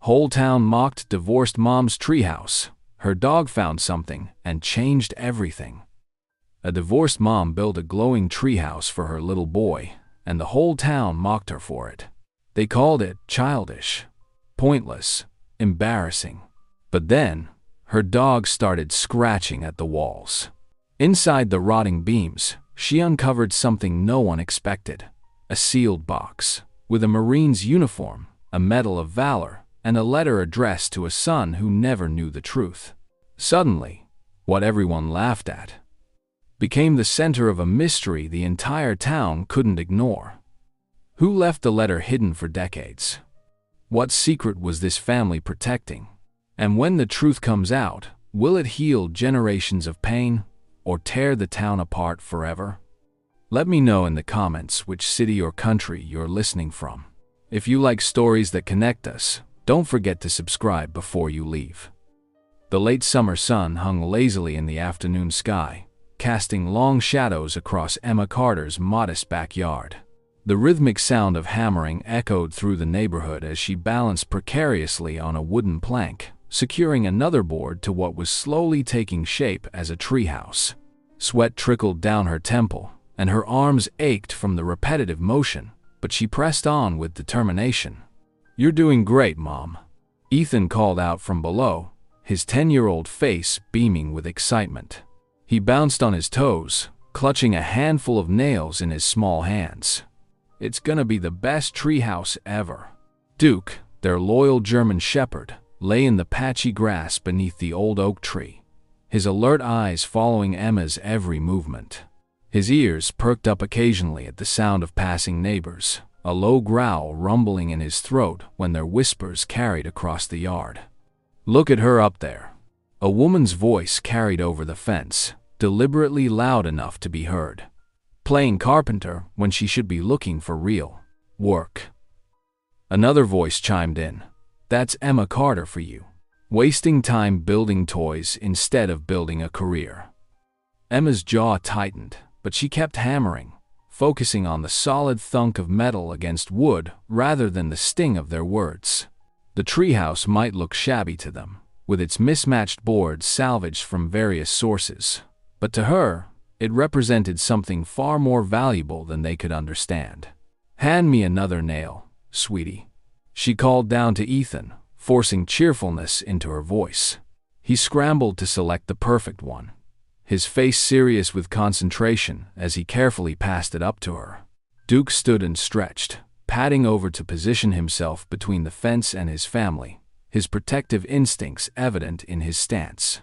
Whole town mocked divorced mom's treehouse. Her dog found something and changed everything. A divorced mom built a glowing treehouse for her little boy, and the whole town mocked her for it. They called it childish, pointless, embarrassing. But then, her dog started scratching at the walls. Inside the rotting beams, she uncovered something no one expected. A sealed box, with a Marine's uniform, a Medal of Valor, and a letter addressed to a son who never knew the truth. Suddenly, what everyone laughed at became the center of a mystery the entire town couldn't ignore. Who left the letter hidden for decades? What secret was this family protecting? And when the truth comes out, will it heal generations of pain or tear the town apart forever? Let me know in the comments which city or country you're listening from. If you like stories that connect us, don't forget to subscribe before you leave. The late summer sun hung lazily in the afternoon sky, casting long shadows across Emma Carter's modest backyard. The rhythmic sound of hammering echoed through the neighborhood as she balanced precariously on a wooden plank, securing another board to what was slowly taking shape as a treehouse. Sweat trickled down her temple, and her arms ached from the repetitive motion, but she pressed on with determination. "You're doing great, Mom," Ethan called out from below, his 10-year-old face beaming with excitement. He bounced on his toes, clutching a handful of nails in his small hands. "It's gonna be the best treehouse ever." Duke, their loyal German shepherd, lay in the patchy grass beneath the old oak tree, his alert eyes following Emma's every movement. His ears perked up occasionally at the sound of passing neighbors, a low growl rumbling in his throat when their whispers carried across the yard. "Look at her up there." A woman's voice carried over the fence, deliberately loud enough to be heard. "Playing carpenter when she should be looking for real work." Another voice chimed in. "That's Emma Carter for you. Wasting time building toys instead of building a career." Emma's jaw tightened, but she kept hammering, focusing on the solid thunk of metal against wood rather than the sting of their words. The treehouse might look shabby to them, with its mismatched boards salvaged from various sources, but to her, it represented something far more valuable than they could understand. "Hand me another nail, sweetie," she called down to Ethan, forcing cheerfulness into her voice. He scrambled to select the perfect one, his face serious with concentration as he carefully passed it up to her. Duke stood and stretched, padding over to position himself between the fence and his family, his protective instincts evident in his stance.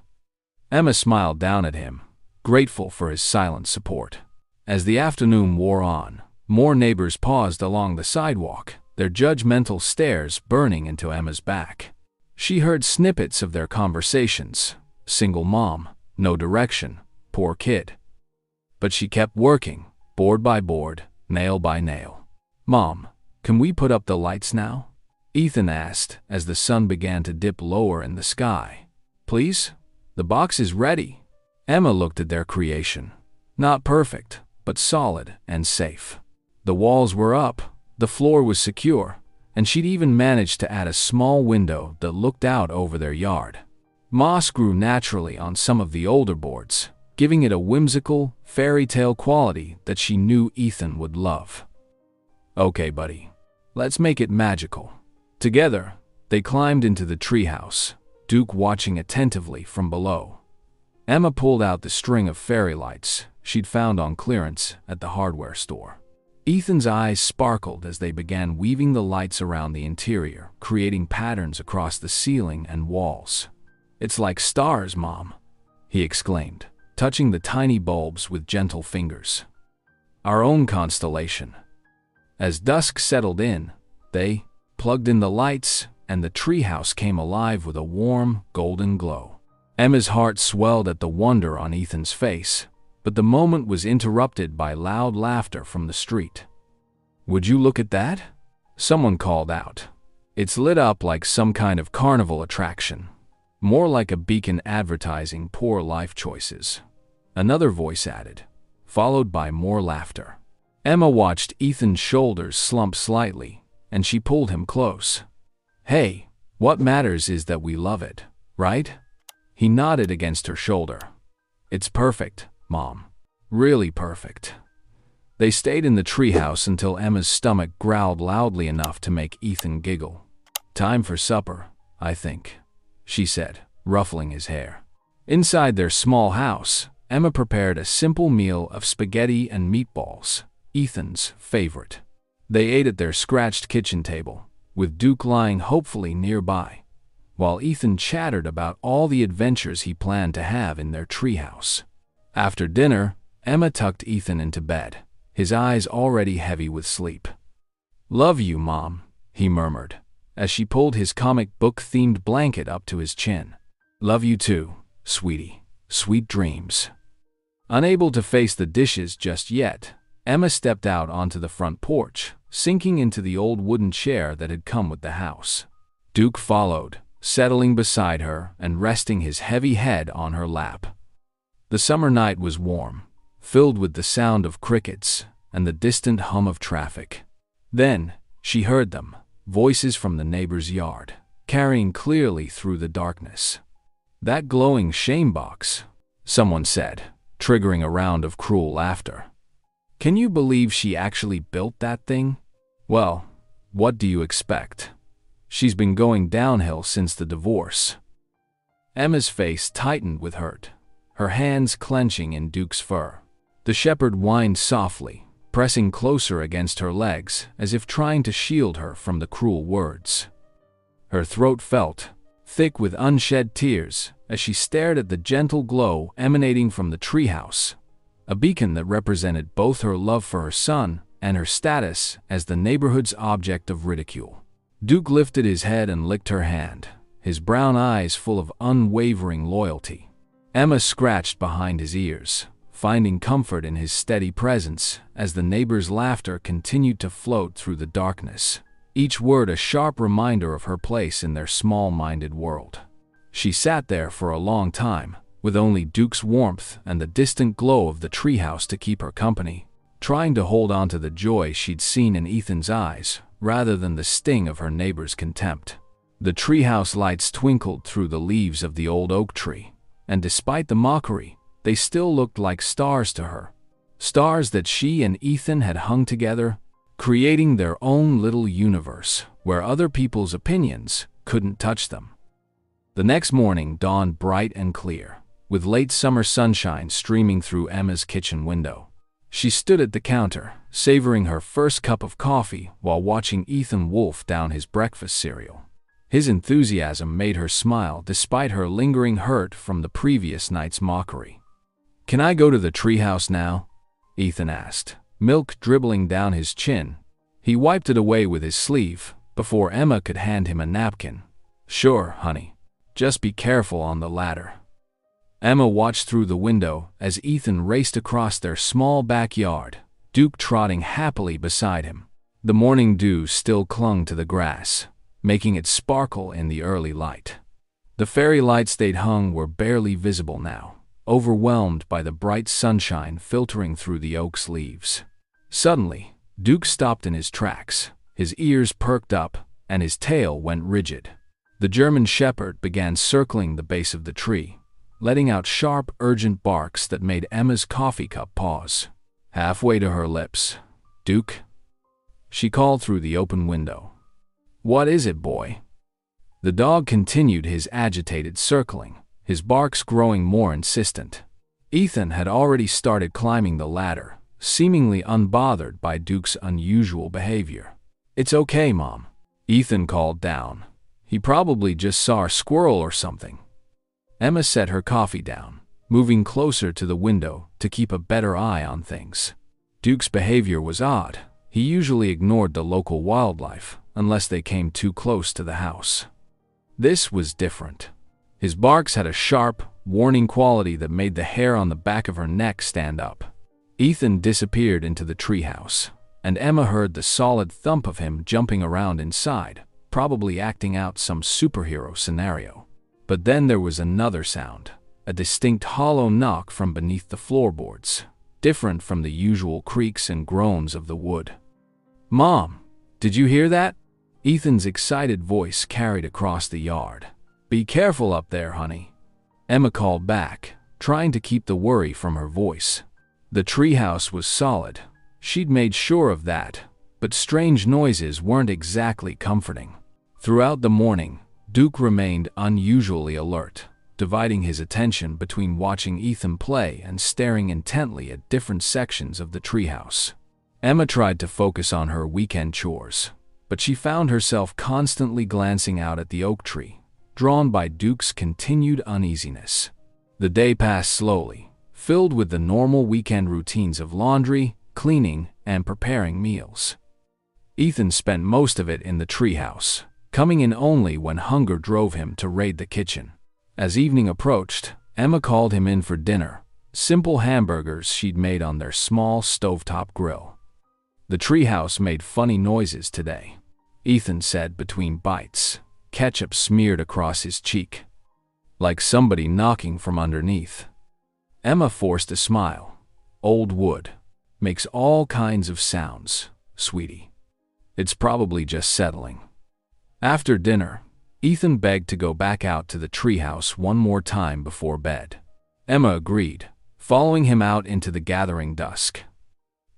Emma smiled down at him, grateful for his silent support. As the afternoon wore on, more neighbors paused along the sidewalk, their judgmental stares burning into Emma's back. She heard snippets of their conversations: single mom, no direction, poor kid. But she kept working, board by board, nail by nail. "Mom, can we put up the lights now?" Ethan asked as the sun began to dip lower in the sky. "Please? The box is ready." Emma looked at their creation. Not perfect, but solid and safe. The walls were up, the floor was secure, and she'd even managed to add a small window that looked out over their yard. Moss grew naturally on some of the older boards, giving it a whimsical, fairy tale quality that she knew Ethan would love. "Okay, buddy. Let's make it magical." Together, they climbed into the treehouse, Duke watching attentively from below. Emma pulled out the string of fairy lights she'd found on clearance at the hardware store. Ethan's eyes sparkled as they began weaving the lights around the interior, creating patterns across the ceiling and walls. "It's like stars, Mom," he exclaimed, touching the tiny bulbs with gentle fingers. "Our own constellation." As dusk settled in, they plugged in the lights, and the treehouse came alive with a warm, golden glow. Emma's heart swelled at the wonder on Ethan's face, but the moment was interrupted by loud laughter from the street. "Would you look at that?" someone called out. "It's lit up like some kind of carnival attraction. More like a beacon advertising poor life choices," another voice added, followed by more laughter. Emma watched Ethan's shoulders slump slightly, and she pulled him close. "Hey, What matters is that we love it, right? He nodded against her shoulder. It's perfect, Mom. Really perfect. They stayed in the treehouse until Emma's stomach growled loudly enough to make Ethan giggle. Time for supper, I think, she said, ruffling his hair. Inside their small house, Emma prepared a simple meal of spaghetti and meatballs, Ethan's favorite. They ate at their scratched kitchen table, with Duke lying hopefully nearby, while Ethan chattered about all the adventures he planned to have in their treehouse. After dinner, Emma tucked Ethan into bed, his eyes already heavy with sleep. "Love you, Mom," he murmured, as she pulled his comic book-themed blanket up to his chin. "Love you too, sweetie. Sweet dreams." Unable to face the dishes just yet, Emma stepped out onto the front porch, sinking into the old wooden chair that had come with the house. Duke followed, settling beside her and resting his heavy head on her lap. The summer night was warm, filled with the sound of crickets and the distant hum of traffic. Then, she heard them, voices from the neighbor's yard, carrying clearly through the darkness. "That glowing shame box," someone said, triggering a round of cruel laughter. "Can you believe she actually built that thing? Well, what do you expect? She's been going downhill since the divorce." Emma's face tightened with hurt, her hands clenching in Duke's fur. The shepherd whined softly, pressing closer against her legs as if trying to shield her from the cruel words. Her throat felt thick with unshed tears as she stared at the gentle glow emanating from the treehouse, a beacon that represented both her love for her son and her status as the neighborhood's object of ridicule. Duke lifted his head and licked her hand, his brown eyes full of unwavering loyalty. Emma scratched behind his ears, finding comfort in his steady presence as the neighbor's laughter continued to float through the darkness, each word a sharp reminder of her place in their small-minded world. She sat there for a long time, with only Duke's warmth and the distant glow of the treehouse to keep her company, trying to hold on to the joy she'd seen in Ethan's eyes rather than the sting of her neighbor's contempt. The treehouse lights twinkled through the leaves of the old oak tree, and despite the mockery, they still looked like stars to her. Stars that she and Ethan had hung together, creating their own little universe where other people's opinions couldn't touch them. The next morning dawned bright and clear, with late summer sunshine streaming through Emma's kitchen window. She stood at the counter, savoring her first cup of coffee while watching Ethan wolf down his breakfast cereal. His enthusiasm made her smile despite her lingering hurt from the previous night's mockery. "Can I go to the treehouse now?" Ethan asked, milk dribbling down his chin. He wiped it away with his sleeve before Emma could hand him a napkin. "Sure, honey. Just be careful on the ladder." Emma watched through the window as Ethan raced across their small backyard, Duke trotting happily beside him. The morning dew still clung to the grass, making it sparkle in the early light. The fairy lights they'd hung were barely visible now, overwhelmed by the bright sunshine filtering through the oak's leaves. Suddenly, Duke stopped in his tracks, his ears perked up, and his tail went rigid. The German shepherd began circling the base of the tree, letting out sharp, urgent barks that made Emma's coffee cup pause. Halfway to her lips, "Duke?" she called through the open window. "What is it, boy?" The dog continued his agitated circling, his barks growing more insistent. Ethan had already started climbing the ladder, seemingly unbothered by Duke's unusual behavior. "It's okay, Mom," Ethan called down. "He probably just saw a squirrel or something." Emma set her coffee down, moving closer to the window to keep a better eye on things. Duke's behavior was odd. He usually ignored the local wildlife unless they came too close to the house. This was different. His barks had a sharp, warning quality that made the hair on the back of her neck stand up. Ethan disappeared into the treehouse, and Emma heard the solid thump of him jumping around inside, probably acting out some superhero scenario. But then there was another sound, a distinct hollow knock from beneath the floorboards, different from the usual creaks and groans of the wood. "Mom, did you hear that?" Ethan's excited voice carried across the yard. "Be careful up there, honey," Emma called back, trying to keep the worry from her voice. The treehouse was solid. She'd made sure of that, but strange noises weren't exactly comforting. Throughout the morning, Duke remained unusually alert, dividing his attention between watching Ethan play and staring intently at different sections of the treehouse. Emma tried to focus on her weekend chores, but she found herself constantly glancing out at the oak tree, drawn by Duke's continued uneasiness. The day passed slowly, filled with the normal weekend routines of laundry, cleaning, and preparing meals. Ethan spent most of it in the treehouse, coming in only when hunger drove him to raid the kitchen. As evening approached, Emma called him in for dinner, simple hamburgers she'd made on their small stovetop grill. The treehouse made funny noises today, Ethan said between bites, ketchup smeared across his cheek, like somebody knocking from underneath. Emma forced a smile. "Old wood makes all kinds of sounds, sweetie. It's probably just settling." After dinner, Ethan begged to go back out to the treehouse one more time before bed. Emma agreed, following him out into the gathering dusk.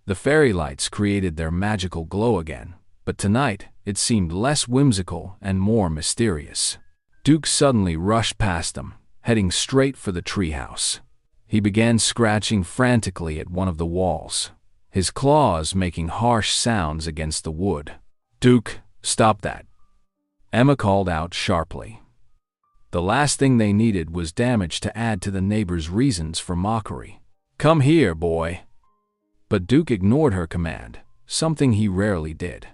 The fairy lights created their magical glow again, but tonight it seemed less whimsical and more mysterious. Duke suddenly rushed past them, heading straight for the treehouse. He began scratching frantically at one of the walls, his claws making harsh sounds against the wood. "Duke, stop that," Emma called out sharply. The last thing they needed was damage to add to the neighbors' reasons for mockery. "Come here, boy." But Duke ignored her command, something he rarely did.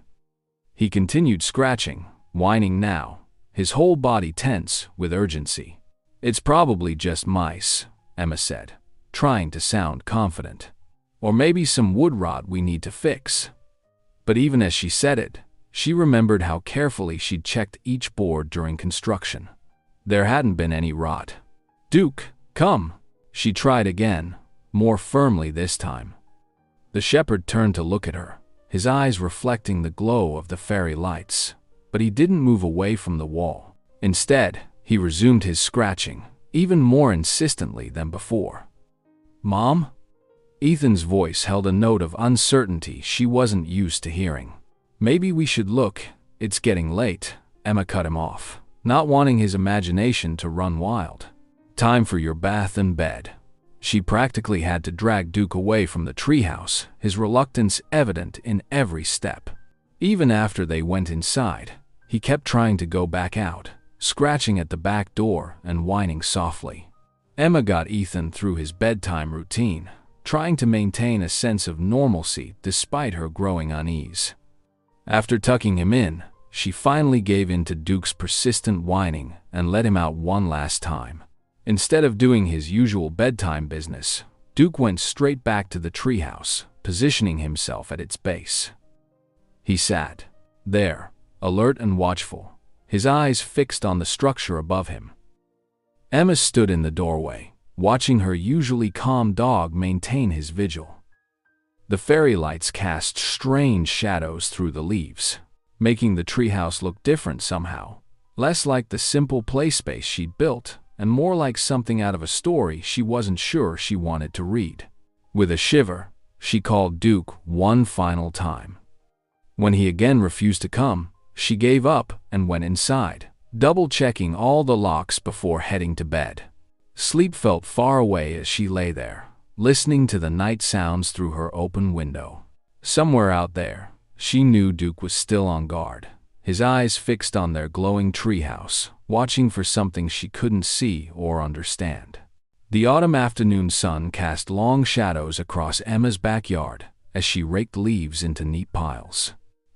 He continued scratching, whining now, his whole body tense with urgency. "It's probably just mice," Emma said, trying to sound confident. "Or maybe some wood rot we need to fix." But even as she said it, she remembered how carefully she'd checked each board during construction. There hadn't been any rot. "Duke, come," she tried again, more firmly this time. The shepherd turned to look at her, his eyes reflecting the glow of the fairy lights, but he didn't move away from the wall. Instead, he resumed his scratching, even more insistently than before. "Mom?" Ethan's voice held a note of uncertainty she wasn't used to hearing. "Maybe we should look, it's getting late," Emma cut him off, not wanting his imagination to run wild. "Time for your bath and bed." She practically had to drag Duke away from the treehouse, his reluctance evident in every step. Even after they went inside, he kept trying to go back out, scratching at the back door and whining softly. Emma got Ethan through his bedtime routine, trying to maintain a sense of normalcy despite her growing unease. After tucking him in, she finally gave in to Duke's persistent whining and let him out one last time. Instead of doing his usual bedtime business, Duke went straight back to the treehouse, positioning himself at its base. He sat there, alert and watchful, his eyes fixed on the structure above him. Emma stood in the doorway, watching her usually calm dog maintain his vigil. The fairy lights cast strange shadows through the leaves, making the treehouse look different somehow, less like the simple play space she'd built, and more like something out of a story she wasn't sure she wanted to read. With a shiver, she called Duke one final time. When he again refused to come, she gave up and went inside, double-checking all the locks before heading to bed. Sleep felt far away as she lay there, listening to the night sounds through her open window. Somewhere out there, she knew Duke was still on guard, his eyes fixed on their glowing treehouse, watching for something she couldn't see or understand. The autumn afternoon sun cast long shadows across Emma's backyard as she raked leaves into neat piles.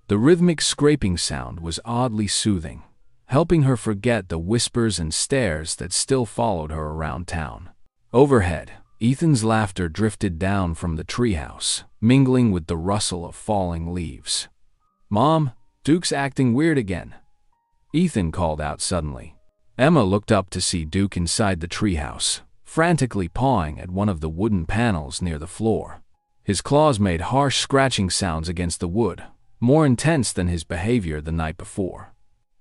The rhythmic scraping sound was oddly soothing, helping her forget the whispers and stares that still followed her around town. Overhead, Ethan's laughter drifted down from the treehouse, mingling with the rustle of falling leaves. "Mom, Duke's acting weird again," Ethan called out suddenly. Emma looked up to see Duke inside the treehouse, frantically pawing at one of the wooden panels near the floor. His claws made harsh scratching sounds against the wood, more intense than his behavior the night before.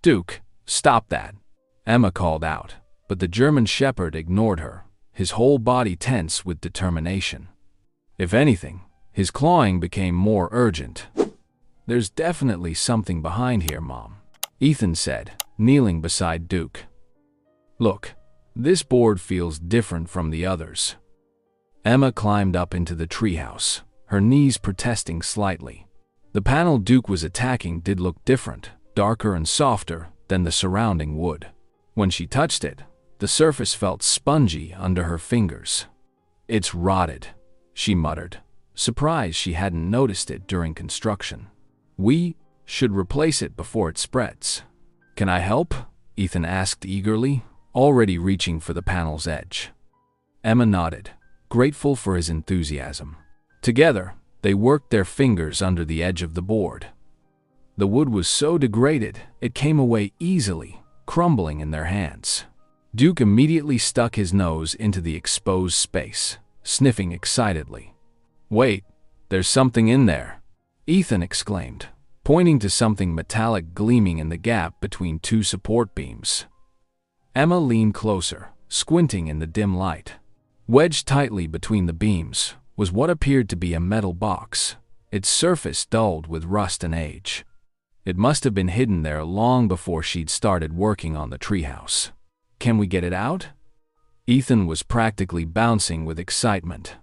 "Duke, stop that," Emma called out, but the German Shepherd ignored her, his whole body tense with determination. If anything, his clawing became more urgent. "There's definitely something behind here, Mom," Ethan said, kneeling beside Duke. "Look, this board feels different from the others." Emma climbed up into the treehouse, her knees protesting slightly. The panel Duke was attacking did look different, darker and softer than the surrounding wood. When she touched it, the surface felt spongy under her fingers. "It's rotted," she muttered, surprised she hadn't noticed it during construction. "We should replace it before it spreads." "Can I help?" Ethan asked eagerly, already reaching for the panel's edge. Emma nodded, grateful for his enthusiasm. Together, they worked their fingers under the edge of the board. The wood was so degraded, it came away easily, crumbling in their hands. Duke immediately stuck his nose into the exposed space, sniffing excitedly. "Wait, there's something in there," Ethan exclaimed, pointing to something metallic gleaming in the gap between two support beams. Emma leaned closer, squinting in the dim light. Wedged tightly between the beams was what appeared to be a metal box, its surface dulled with rust and age. It must have been hidden there long before she'd started working on the treehouse. "Can we get it out?" Ethan was practically bouncing with excitement.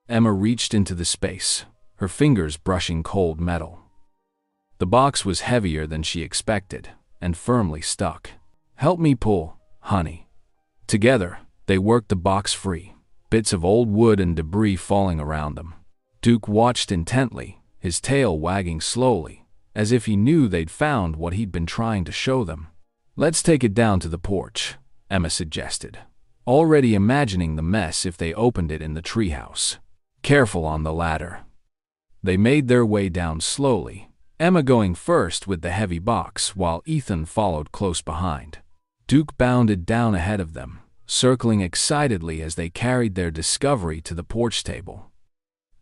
Emma reached into the space, her fingers brushing cold metal. The box was heavier than she expected, and firmly stuck. "Help me pull, honey." Together, they worked the box free, bits of old wood and debris falling around them. Duke watched intently, his tail wagging slowly, as if he knew they'd found what he'd been trying to show them. "Let's take it down to the porch," Emma suggested, already imagining the mess if they opened it in the treehouse. "Careful on the ladder." They made their way down slowly, Emma going first with the heavy box while Ethan followed close behind. Duke bounded down ahead of them, circling excitedly as they carried their discovery to the porch table.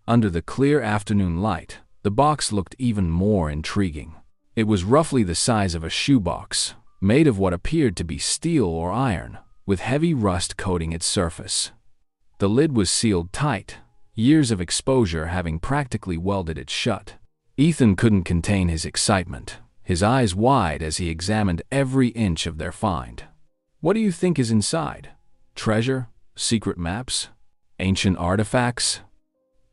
Under the clear afternoon light, the box looked even more intriguing. It was roughly the size of a shoebox, made of what appeared to be steel or iron, with heavy rust coating its surface. The lid was sealed tight, years of exposure having practically welded it shut. Ethan couldn't contain his excitement, his eyes wide as he examined every inch of their find. "What do you think is inside? Treasure? Secret maps? Ancient artifacts?"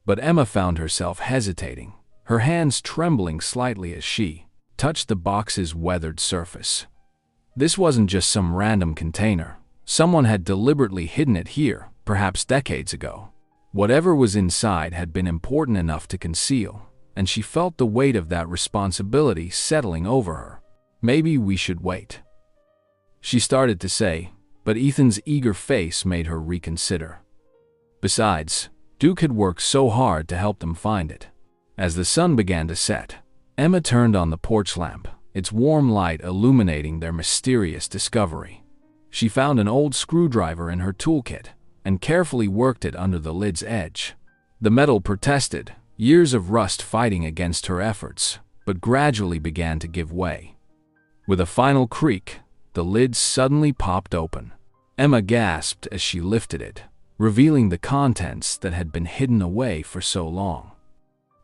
But Emma found herself hesitating, her hands trembling slightly as she touched the box's weathered surface. This wasn't just some random container. Someone had deliberately hidden it here, perhaps decades ago. Whatever was inside had been important enough to conceal, and she felt the weight of that responsibility settling over her. "Maybe we should wait," she started to say, but Ethan's eager face made her reconsider. Besides, Duke had worked so hard to help them find it. As the sun began to set, Emma turned on the porch lamp, its warm light illuminating their mysterious discovery. She found an old screwdriver in her toolkit and carefully worked it under the lid's edge. The metal protested, years of rust fighting against her efforts, but gradually began to give way. With a final creak, the lid suddenly popped open. Emma gasped as she lifted it, revealing the contents that had been hidden away for so long.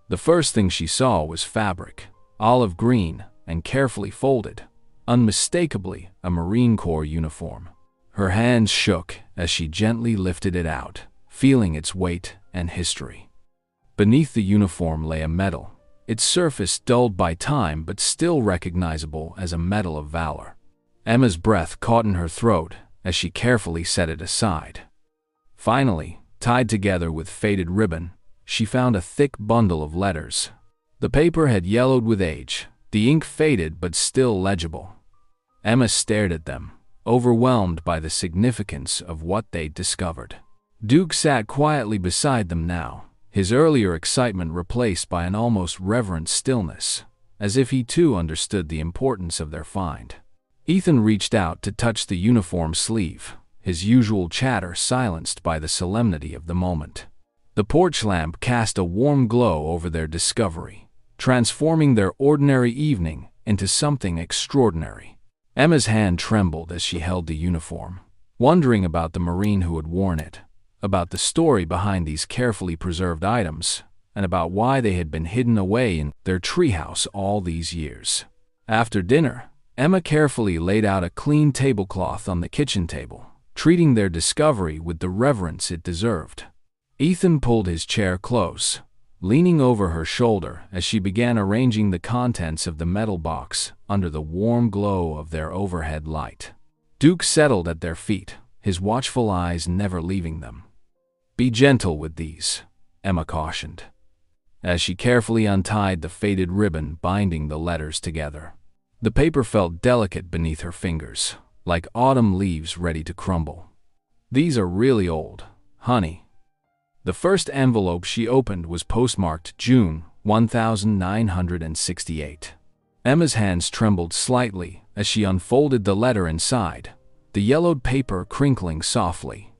The first thing she saw was fabric, olive green and carefully folded, unmistakably a Marine Corps uniform. Her hands shook as she gently lifted it out, feeling its weight and history. Beneath the uniform lay a medal, its surface dulled by time but still recognizable as a medal of valor. Emma's breath caught in her throat as she carefully set it aside. Finally, tied together with faded ribbon, she found a thick bundle of letters. The paper had yellowed with age, the ink faded but still legible. Emma stared at them, overwhelmed by the significance of what they'd discovered. Duke sat quietly beside them now, his earlier excitement replaced by an almost reverent stillness, as if he too understood the importance of their find. Ethan reached out to touch the uniform sleeve, his usual chatter silenced by the solemnity of the moment. The porch lamp cast a warm glow over their discovery, transforming their ordinary evening into something extraordinary. Emma's hand trembled as she held the uniform, wondering about the Marine who had worn it, about the story behind these carefully preserved items, and about why they had been hidden away in their treehouse all these years. After dinner, Emma carefully laid out a clean tablecloth on the kitchen table, treating their discovery with the reverence it deserved. Ethan pulled his chair close, leaning over her shoulder as she began arranging the contents of the metal box under the warm glow of their overhead light. Duke settled at their feet, his watchful eyes never leaving them. "Be gentle with these," Emma cautioned, as she carefully untied the faded ribbon binding the letters together. The paper felt delicate beneath her fingers, like autumn leaves ready to crumble. "These are really old, honey." The first envelope she opened was postmarked June 1968. Emma's hands trembled slightly as she unfolded the letter inside, the yellowed paper crinkling softly.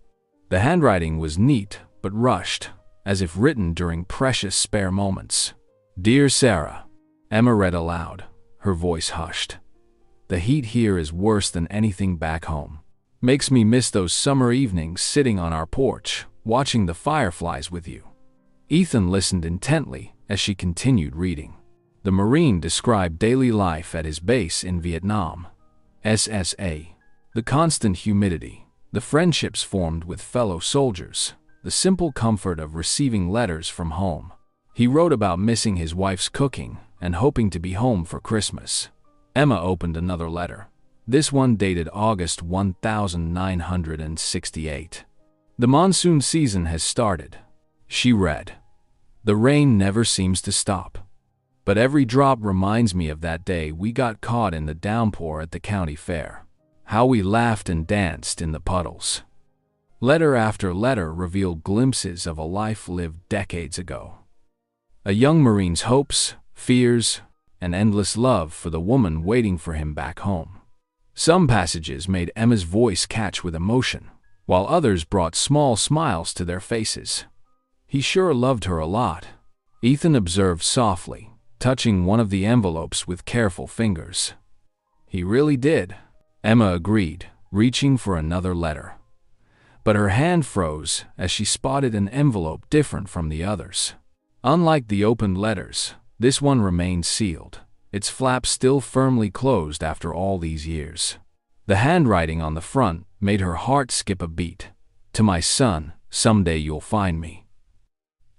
The handwriting was neat but rushed, as if written during precious spare moments. "Dear Sarah," Emma read aloud, her voice hushed. "The heat here is worse than anything back home. Makes me miss those summer evenings sitting on our porch, watching the fireflies with you." Ethan listened intently as she continued reading. The Marine described daily life at his base in Vietnam. SSA. The constant humidity, the friendships formed with fellow soldiers, the simple comfort of receiving letters from home. He wrote about missing his wife's cooking and hoping to be home for Christmas. Emma opened another letter, this one dated August 1968. "The monsoon season has started," she read. "The rain never seems to stop. But every drop reminds me of that day we got caught in the downpour at the county fair. How we laughed and danced in the puddles." Letter after letter revealed glimpses of a life lived decades ago. A young Marine's hopes, fears, and endless love for the woman waiting for him back home. Some passages made Emma's voice catch with emotion, while others brought small smiles to their faces. "He sure loved her a lot," Ethan observed softly, touching one of the envelopes with careful fingers. "He really did," Emma agreed, reaching for another letter. But her hand froze as she spotted an envelope different from the others. Unlike the opened letters, this one remained sealed, its flap still firmly closed after all these years. The handwriting on the front made her heart skip a beat. "To my son, someday you'll find me."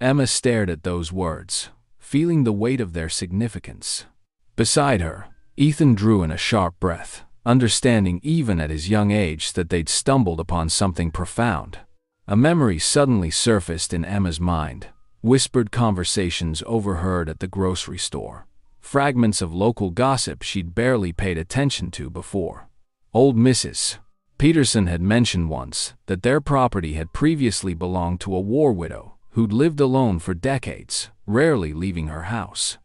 Emma stared at those words, feeling the weight of their significance. Beside her, Ethan drew in a sharp breath, understanding even at his young age that they'd stumbled upon something profound. A memory suddenly surfaced in Emma's mind, whispered conversations overheard at the grocery store, fragments of local gossip she'd barely paid attention to before. Old Mrs. Peterson had mentioned once that their property had previously belonged to a war widow who'd lived alone for decades, rarely leaving her house.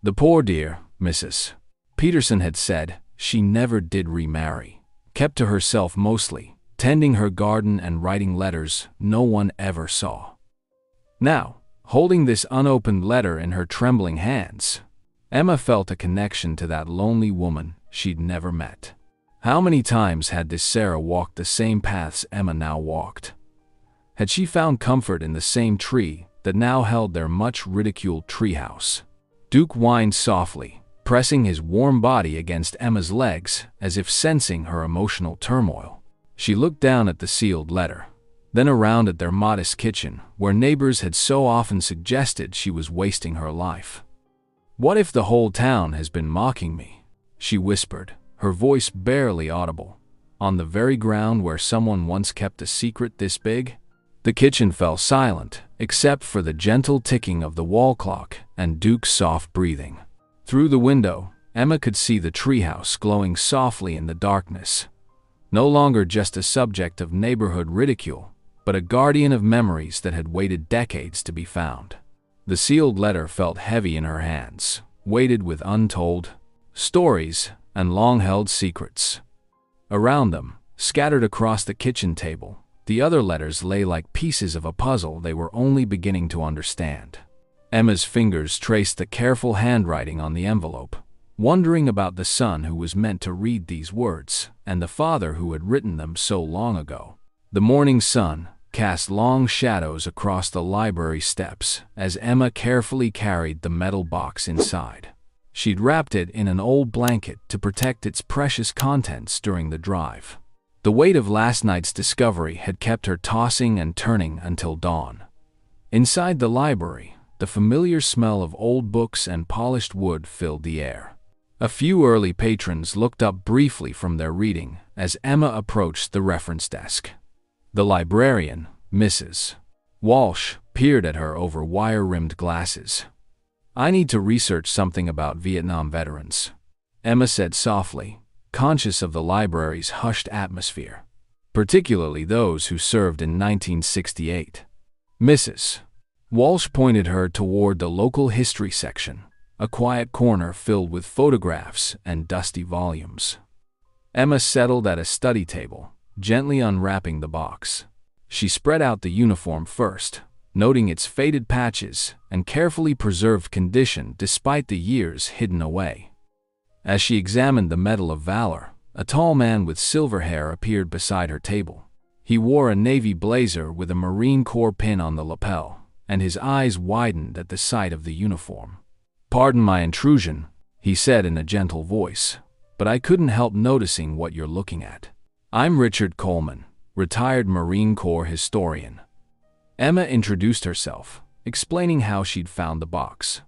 The poor dear, Mrs. Peterson had said, she never did remarry, kept to herself mostly, tending her garden and writing letters no one ever saw. Now, holding this unopened letter in her trembling hands, Emma felt a connection to that lonely woman she'd never met. How many times had this Sarah walked the same paths Emma now walked? Had she found comfort in the same tree that now held their much-ridiculed treehouse? Duke whined softly, pressing his warm body against Emma's legs as if sensing her emotional turmoil. She looked down at the sealed letter, then around at their modest kitchen, where neighbors had so often suggested she was wasting her life. "What if the whole town has been mocking me?" she whispered, her voice barely audible. "On the very ground where someone once kept a secret this big?" The kitchen fell silent, except for the gentle ticking of the wall clock and Duke's soft breathing. Through the window, Emma could see the treehouse glowing softly in the darkness. No longer just a subject of neighborhood ridicule, but a guardian of memories that had waited decades to be found. The sealed letter felt heavy in her hands, weighted with untold stories and long-held secrets. Around them, scattered across the kitchen table, the other letters lay like pieces of a puzzle they were only beginning to understand. Emma's fingers traced the careful handwriting on the envelope, wondering about the son who was meant to read these words, and the father who had written them so long ago. The morning sun cast long shadows across the library steps as Emma carefully carried the metal box inside. She'd wrapped it in an old blanket to protect its precious contents during the drive. The weight of last night's discovery had kept her tossing and turning until dawn. Inside the library, the familiar smell of old books and polished wood filled the air. A few early patrons looked up briefly from their reading as Emma approached the reference desk. The librarian, Mrs. Walsh, peered at her over wire-rimmed glasses. "I need to research something about Vietnam veterans," Emma said softly, conscious of the library's hushed atmosphere, particularly those who served in 1968. Mrs. Walsh pointed her toward the local history section, a quiet corner filled with photographs and dusty volumes. Emma settled at a study table, gently unwrapping the box. She spread out the uniform first, noting its faded patches and carefully preserved condition despite the years hidden away. As she examined the Medal of Valor, a tall man with silver hair appeared beside her table. He wore a navy blazer with a Marine Corps pin on the lapel, and his eyes widened at the sight of the uniform. "Pardon my intrusion," he said in a gentle voice, "but I couldn't help noticing what you're looking at. I'm Richard Coleman, retired Marine Corps historian." Emma introduced herself, explaining how she'd found the box.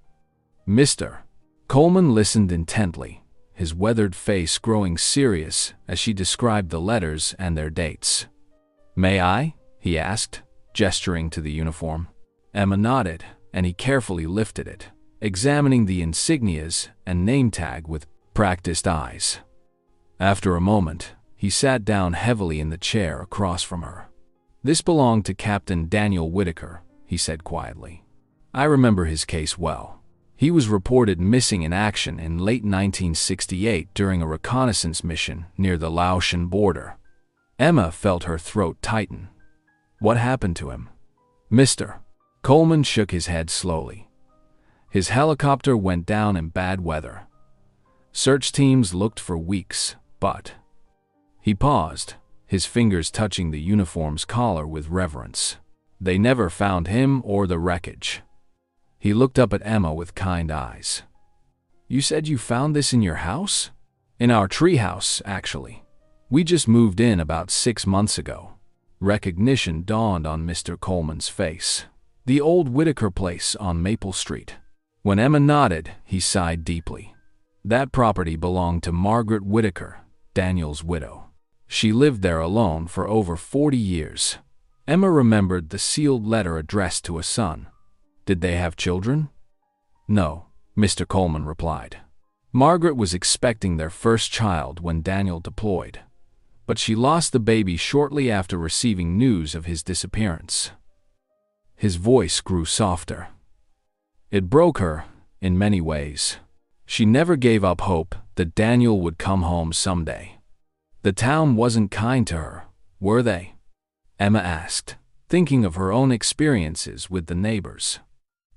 Mr. Coleman listened intently, his weathered face growing serious as she described the letters and their dates. "May I?" he asked, gesturing to the uniform. Emma nodded, and he carefully lifted it, examining the insignias and name tag with practiced eyes. After a moment, he sat down heavily in the chair across from her. "This belonged to Captain Daniel Whitaker," he said quietly. "I remember his case well. He was reported missing in action in late 1968 during a reconnaissance mission near the Laotian border." Emma felt her throat tighten. "What happened to him?" Mr. Coleman shook his head slowly. "His helicopter went down in bad weather. Search teams looked for weeks, but—" He paused, his fingers touching the uniform's collar with reverence. "They never found him or the wreckage." He looked up at Emma with kind eyes. "You said you found this in your house?" "In our treehouse, actually. We just moved in about 6 months ago." Recognition dawned on Mr. Coleman's face. The old Whitaker place on Maple Street. When Emma nodded, he sighed deeply. That property belonged to Margaret Whitaker, Daniel's widow. She lived there alone for over 40 years. Emma remembered the sealed letter addressed to a son. Did they have children? "No," Mr. Coleman replied. "Margaret was expecting their first child when Daniel deployed, but she lost the baby shortly after receiving news of his disappearance." His voice grew softer. "It broke her, in many ways. She never gave up hope that Daniel would come home someday." "The town wasn't kind to her, were they?" Emma asked, thinking of her own experiences with the neighbors.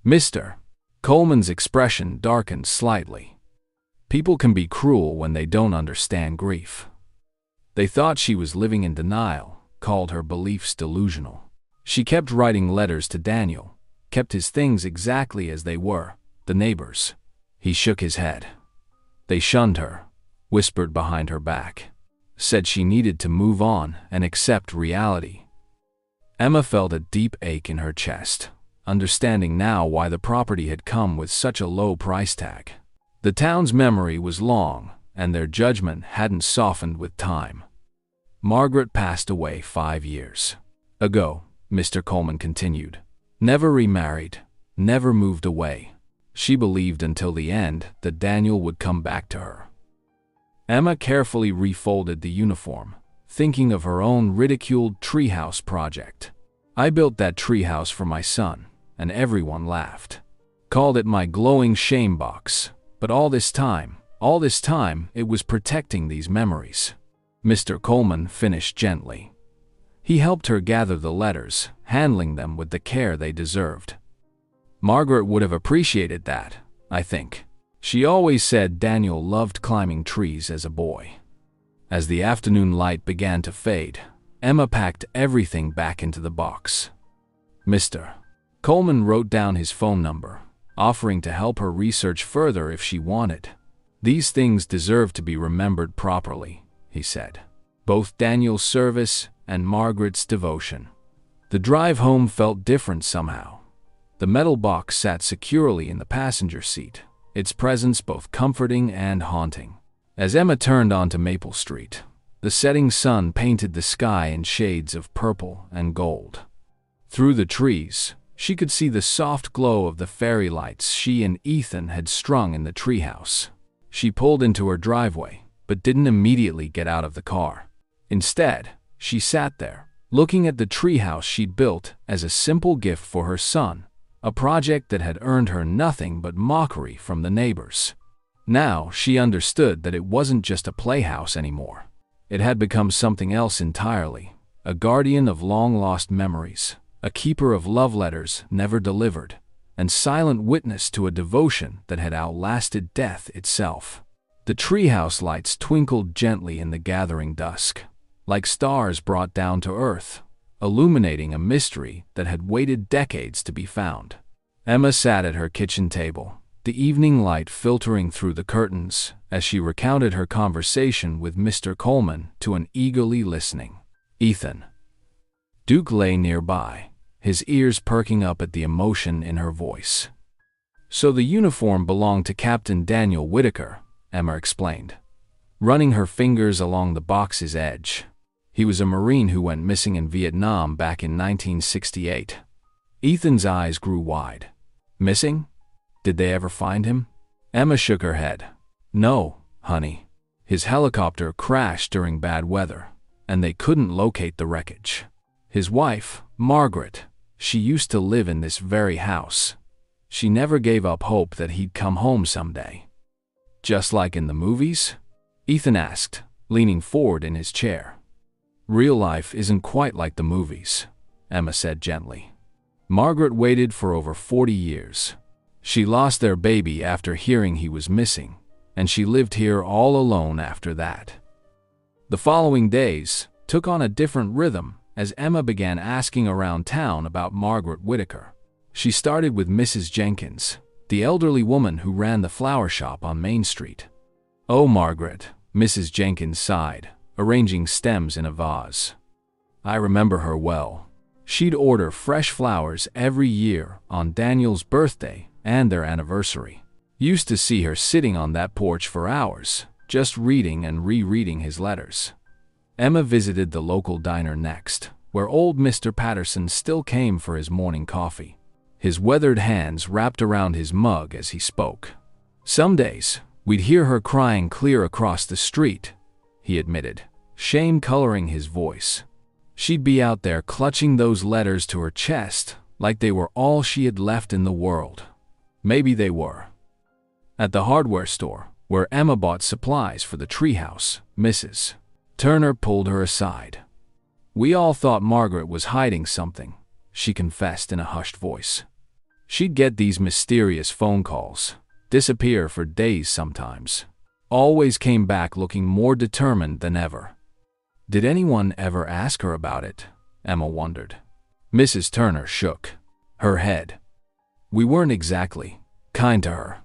Mr. Coleman's expression darkened slightly. "People can be cruel when they don't understand grief. They thought she was living in denial, called her beliefs delusional. She kept writing letters to Daniel, kept his things exactly as they were, the neighbors." He shook his head. "They shunned her, whispered behind her back, said she needed to move on and accept reality." Emma felt a deep ache in her chest, understanding now why the property had come with such a low price tag. The town's memory was long, and their judgment hadn't softened with time. "Margaret passed away 5 years ago," Mr. Coleman continued. "Never remarried, never moved away. She believed until the end that Daniel would come back to her." Emma carefully refolded the uniform, thinking of her own ridiculed treehouse project. "I built that treehouse for my son, and everyone laughed. Called it my glowing shame box, but all this time, it was protecting these memories." Mr. Coleman finished gently. He helped her gather the letters, handling them with the care they deserved. Margaret would have appreciated that, I think. She always said Daniel loved climbing trees as a boy. As the afternoon light began to fade, Emma packed everything back into the box. Mr. Coleman wrote down his phone number, offering to help her research further if she wanted. These things deserve to be remembered properly, he said. Both Daniel's service and Margaret's devotion. The drive home felt different somehow. The metal box sat securely in the passenger seat, its presence both comforting and haunting. As Emma turned onto Maple Street, the setting sun painted the sky in shades of purple and gold. Through the trees, she could see the soft glow of the fairy lights she and Ethan had strung in the treehouse. She pulled into her driveway, but didn't immediately get out of the car. Instead, she sat there, looking at the treehouse she'd built as a simple gift for her son, a project that had earned her nothing but mockery from the neighbors. Now she understood that it wasn't just a playhouse anymore. It had become something else entirely, a guardian of long-lost memories, a keeper of love letters never delivered, and silent witness to a devotion that had outlasted death itself. The treehouse lights twinkled gently in the gathering dusk, like stars brought down to earth, illuminating a mystery that had waited decades to be found. Emma sat at her kitchen table, the evening light filtering through the curtains as she recounted her conversation with Mr. Coleman to an eagerly listening Ethan. Duke lay nearby, his ears perking up at the emotion in her voice. So the uniform belonged to Captain Daniel Whitaker, Emma explained, running her fingers along the box's edge. He was a Marine who went missing in Vietnam back in 1968. Ethan's eyes grew wide. Missing? Did they ever find him? Emma shook her head. No, honey. His helicopter crashed during bad weather, and they couldn't locate the wreckage. His wife, Margaret, she used to live in this very house. She never gave up hope that he'd come home someday. Just like in the movies? Ethan asked, leaning forward in his chair. Real life isn't quite like the movies, Emma said gently. Margaret waited for over 40 years. She lost their baby after hearing he was missing, and she lived here all alone after that. The following days took on a different rhythm as Emma began asking around town about Margaret Whitaker. She started with Mrs. Jenkins, the elderly woman who ran the flower shop on Main Street. Oh, Margaret, Mrs. Jenkins sighed, arranging stems in a vase. I remember her well. She'd order fresh flowers every year on Daniel's birthday and their anniversary. Used to see her sitting on that porch for hours, just reading and rereading his letters. Emma visited the local diner next, where old Mr. Patterson still came for his morning coffee. His weathered hands wrapped around his mug as he spoke. Some days, we'd hear her crying clear across the street, he admitted, shame coloring his voice. She'd be out there clutching those letters to her chest like they were all she had left in the world. Maybe they were. At the hardware store, where Emma bought supplies for the treehouse, Mrs. Turner pulled her aside. We all thought Margaret was hiding something, she confessed in a hushed voice. She'd get these mysterious phone calls, disappear for days sometimes. Always came back looking more determined than ever. Did anyone ever ask her about it? Emma wondered. Mrs. Turner shook her head. We weren't exactly kind to her.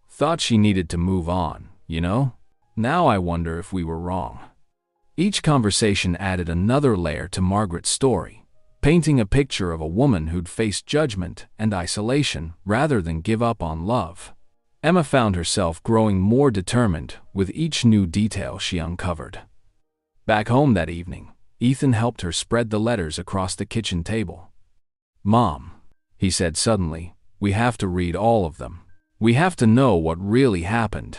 Thought she needed to move on, you know? Now I wonder if we were wrong. Each conversation added another layer to Margaret's story, painting a picture of a woman who'd faced judgment and isolation rather than give up on love. Emma found herself growing more determined with each new detail she uncovered. Back home that evening, Ethan helped her spread the letters across the kitchen table. Mom, he said suddenly, we have to read all of them. We have to know what really happened.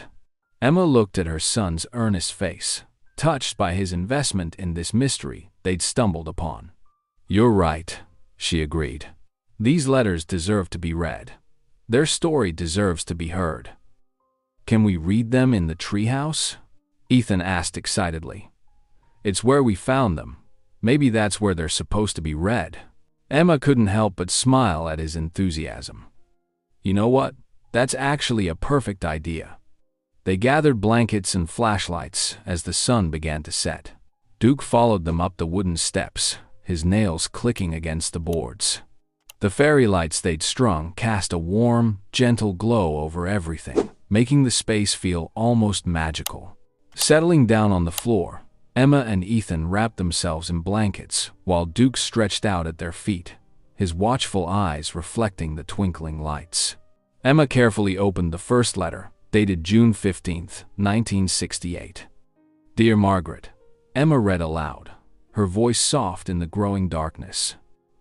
Emma looked at her son's earnest face, touched by his investment in this mystery they'd stumbled upon. You're right, she agreed. These letters deserve to be read. Their story deserves to be heard. Can we read them in the treehouse? Ethan asked excitedly. It's where we found them. Maybe that's where they're supposed to be read. Emma couldn't help but smile at his enthusiasm. You know what? That's actually a perfect idea. They gathered blankets and flashlights as the sun began to set. Duke followed them up the wooden steps, his nails clicking against the boards. The fairy lights they'd strung cast a warm, gentle glow over everything, making the space feel almost magical. Settling down on the floor, Emma and Ethan wrapped themselves in blankets while Duke stretched out at their feet, his watchful eyes reflecting the twinkling lights. Emma carefully opened the first letter, dated June 15, 1968. Dear Margaret, Emma read aloud, her voice soft in the growing darkness.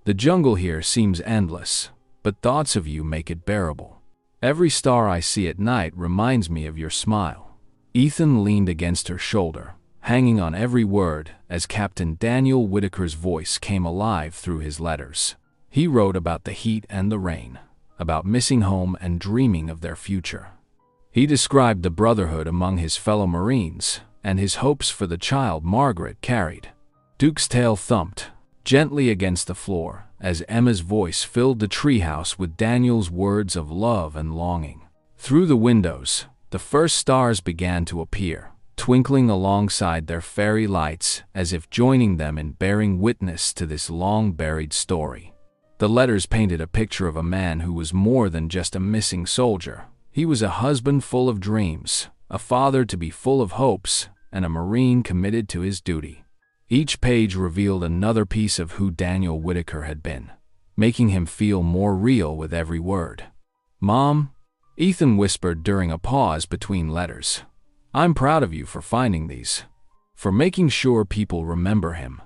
The jungle here seems endless, but thoughts of you make it bearable. Every star I see at night reminds me of your smile. Ethan leaned against her shoulder, hanging on every word as Captain Daniel Whitaker's voice came alive through his letters. He wrote about the heat and the rain, about missing home and dreaming of their future. He described the brotherhood among his fellow Marines and his hopes for the child Margaret carried. Duke's tail thumped gently against the floor as Emma's voice filled the treehouse with Daniel's words of love and longing. Through the windows, the first stars began to appear, twinkling alongside their fairy lights as if joining them in bearing witness to this long-buried story. The letters painted a picture of a man who was more than just a missing soldier. He was a husband full of dreams, a father to be full of hopes, and a Marine committed to his duty. Each page revealed another piece of who Daniel Whitaker had been, making him feel more real with every word. Mom, Ethan whispered during a pause between letters. I'm proud of you for finding these, for making sure people remember him.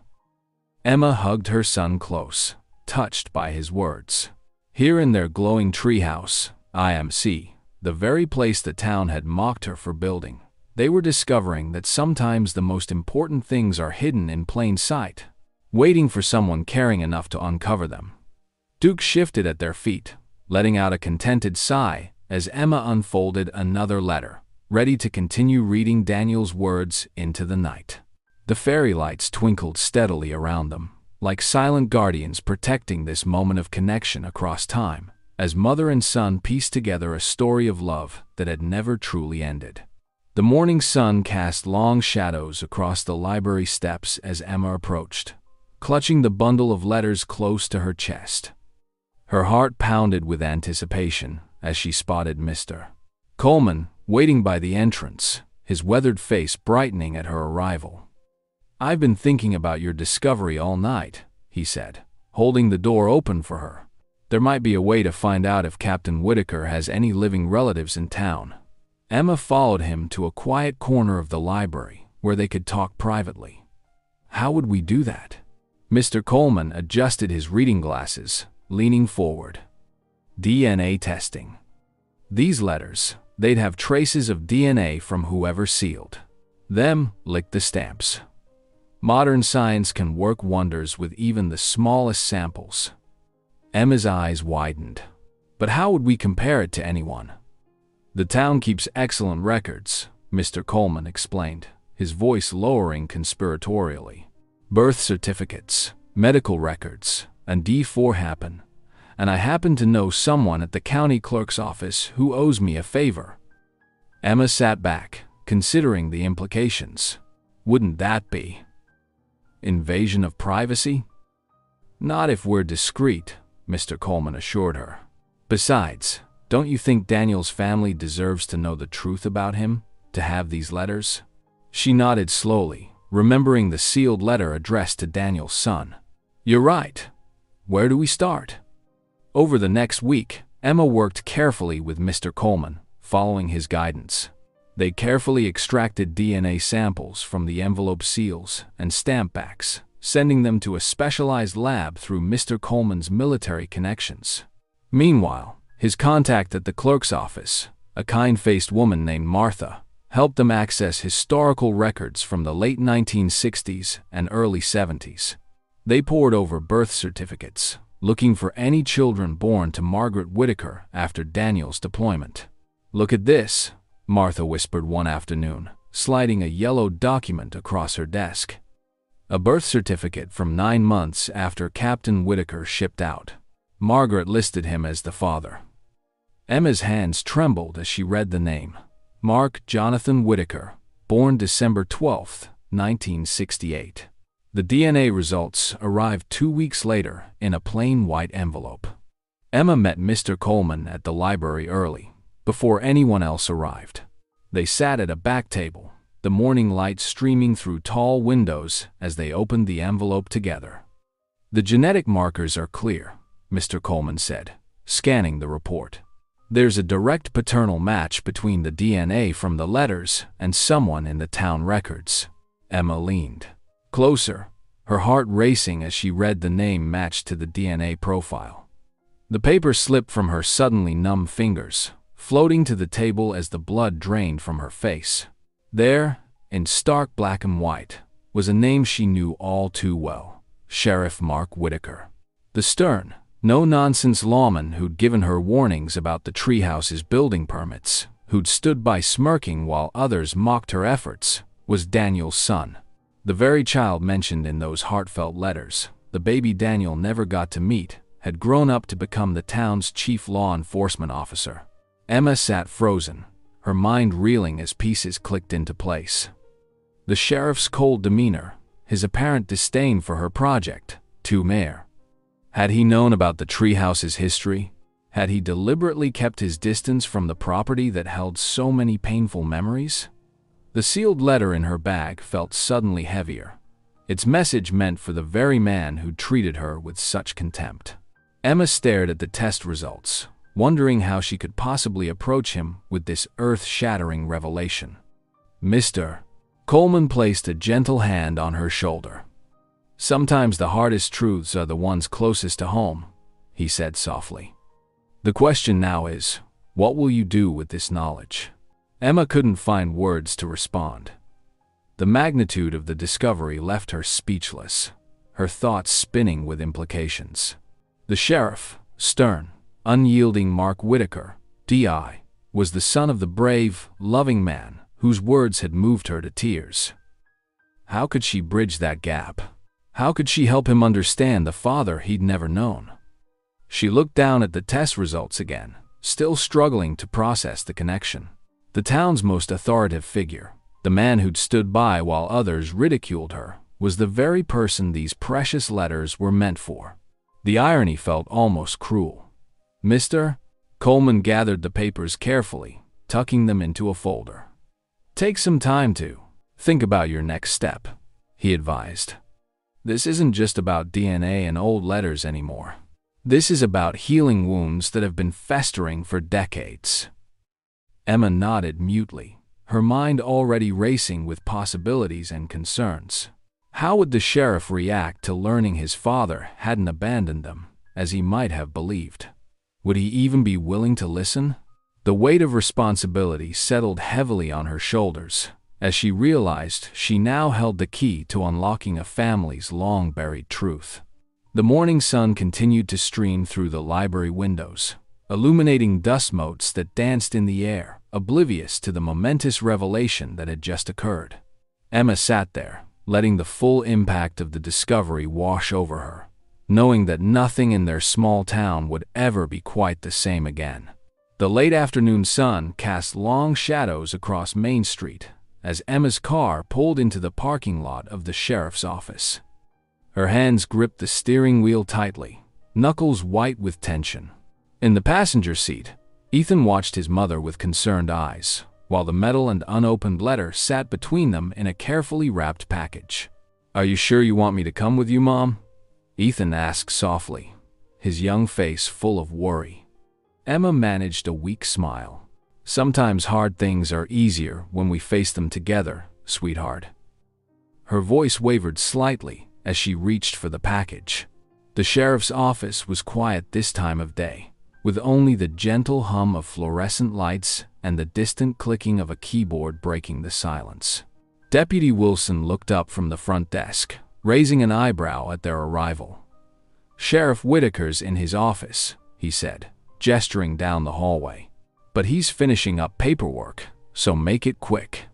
Emma hugged her son close, touched by his words. Here in their glowing treehouse, IMC, the very place the town had mocked her for building, they were discovering that sometimes the most important things are hidden in plain sight, waiting for someone caring enough to uncover them. Duke shifted at their feet, letting out a contented sigh as Emma unfolded another letter, ready to continue reading Daniel's words into the night. The fairy lights twinkled steadily around them, like silent guardians protecting this moment of connection across time, as mother and son pieced together a story of love that had never truly ended. The morning sun cast long shadows across the library steps as Emma approached, clutching the bundle of letters close to her chest. Her heart pounded with anticipation as she spotted Mr. Coleman waiting by the entrance, his weathered face brightening at her arrival. I've been thinking about your discovery all night, he said, holding the door open for her. There might be a way to find out if Captain Whitaker has any living relatives in town. Emma followed him to a quiet corner of the library where they could talk privately. How would we do that? Mr. Coleman adjusted his reading glasses, leaning forward. DNA testing. These letters, they'd have traces of DNA from whoever sealed them, licked the stamps. Modern science can work wonders with even the smallest samples. Emma's eyes widened. But how would we compare it to anyone? The town keeps excellent records, Mr. Coleman explained, his voice lowering conspiratorially. Birth certificates, medical records, and D4 happen. And I happen to know someone at the county clerk's office who owes me a favor. Emma sat back, considering the implications. Wouldn't that be invasion of privacy? Not if we're discreet, Mr. Coleman assured her. Besides, don't you think Daniel's family deserves to know the truth about him, to have these letters? She nodded slowly, remembering the sealed letter addressed to Daniel's son. You're right. Where do we start? Over the next week, Emma worked carefully with Mr. Coleman, following his guidance. They carefully extracted DNA samples from the envelope seals and stamp backs, sending them to a specialized lab through Mr. Coleman's military connections. Meanwhile, his contact at the clerk's office, a kind-faced woman named Martha, helped them access historical records from the late 1960s and early 70s. They pored over birth certificates, looking for any children born to Margaret Whitaker after Daniel's deployment. Look at this, Martha whispered one afternoon, sliding a yellow document across her desk. A birth certificate from 9 months after Captain Whitaker shipped out. Margaret listed him as the father. Emma's hands trembled as she read the name. Mark Jonathan Whitaker, born December 12, 1968. The DNA results arrived 2 weeks later in a plain white envelope. Emma met Mr. Coleman at the library early, before anyone else arrived. They sat at a back table, the morning light streaming through tall windows as they opened the envelope together. "The genetic markers are clear," Mr. Coleman said, scanning the report. "There's a direct paternal match between the DNA from the letters and someone in the town records." Emma leaned closer, her heart racing as she read the name matched to the DNA profile. The paper slipped from her suddenly numb fingers, floating to the table as the blood drained from her face. There, in stark black and white, was a name she knew all too well: Sheriff Mark Whitaker. The stern, no-nonsense lawman who'd given her warnings about the treehouse's building permits, who'd stood by smirking while others mocked her efforts, was Daniel's son. The very child mentioned in those heartfelt letters, the baby Daniel never got to meet, had grown up to become the town's chief law enforcement officer. Emma sat frozen, her mind reeling as pieces clicked into place. The sheriff's cold demeanor, his apparent disdain for her project, too mere. Had he known about the treehouse's history? Had he deliberately kept his distance from the property that held so many painful memories? The sealed letter in her bag felt suddenly heavier. Its message meant for the very man who treated her with such contempt. Emma stared at the test results, wondering how she could possibly approach him with this earth-shattering revelation. "Mr. Coleman placed a gentle hand on her shoulder. "Sometimes the hardest truths are the ones closest to home," he said softly. "The question now is, what will you do with this knowledge?" Emma couldn't find words to respond. The magnitude of the discovery left her speechless, her thoughts spinning with implications. The sheriff, stern, unyielding Mark Whitaker, D.I., was the son of the brave, loving man whose words had moved her to tears. How could she bridge that gap? How could she help him understand the father he'd never known? She looked down at the test results again, still struggling to process the connection. The town's most authoritative figure, the man who'd stood by while others ridiculed her, was the very person these precious letters were meant for. The irony felt almost cruel. Mr. Coleman gathered the papers carefully, tucking them into a folder. "Take some time to think about your next step," he advised. "This isn't just about DNA and old letters anymore. This is about healing wounds that have been festering for decades." Emma nodded mutely, her mind already racing with possibilities and concerns. How would the sheriff react to learning his father hadn't abandoned them, as he might have believed? Would he even be willing to listen? The weight of responsibility settled heavily on her shoulders, as she realized she now held the key to unlocking a family's long-buried truth. The morning sun continued to stream through the library windows, illuminating dust motes that danced in the air, oblivious to the momentous revelation that had just occurred. Emma sat there, letting the full impact of the discovery wash over her, knowing that nothing in their small town would ever be quite the same again. The late afternoon sun cast long shadows across Main Street as Emma's car pulled into the parking lot of the sheriff's office. Her hands gripped the steering wheel tightly, knuckles white with tension. In the passenger seat, Ethan watched his mother with concerned eyes, while the metal and unopened letter sat between them in a carefully wrapped package. "Are you sure you want me to come with you, Mom?" Ethan asked softly, his young face full of worry. Emma managed a weak smile. "Sometimes hard things are easier when we face them together, sweetheart." Her voice wavered slightly as she reached for the package. The sheriff's office was quiet this time of day, with only the gentle hum of fluorescent lights and the distant clicking of a keyboard breaking the silence. Deputy Wilson looked up from the front desk, raising an eyebrow at their arrival. "Sheriff Whitaker's in his office," he said, gesturing down the hallway. "But he's finishing up paperwork, so make it quick."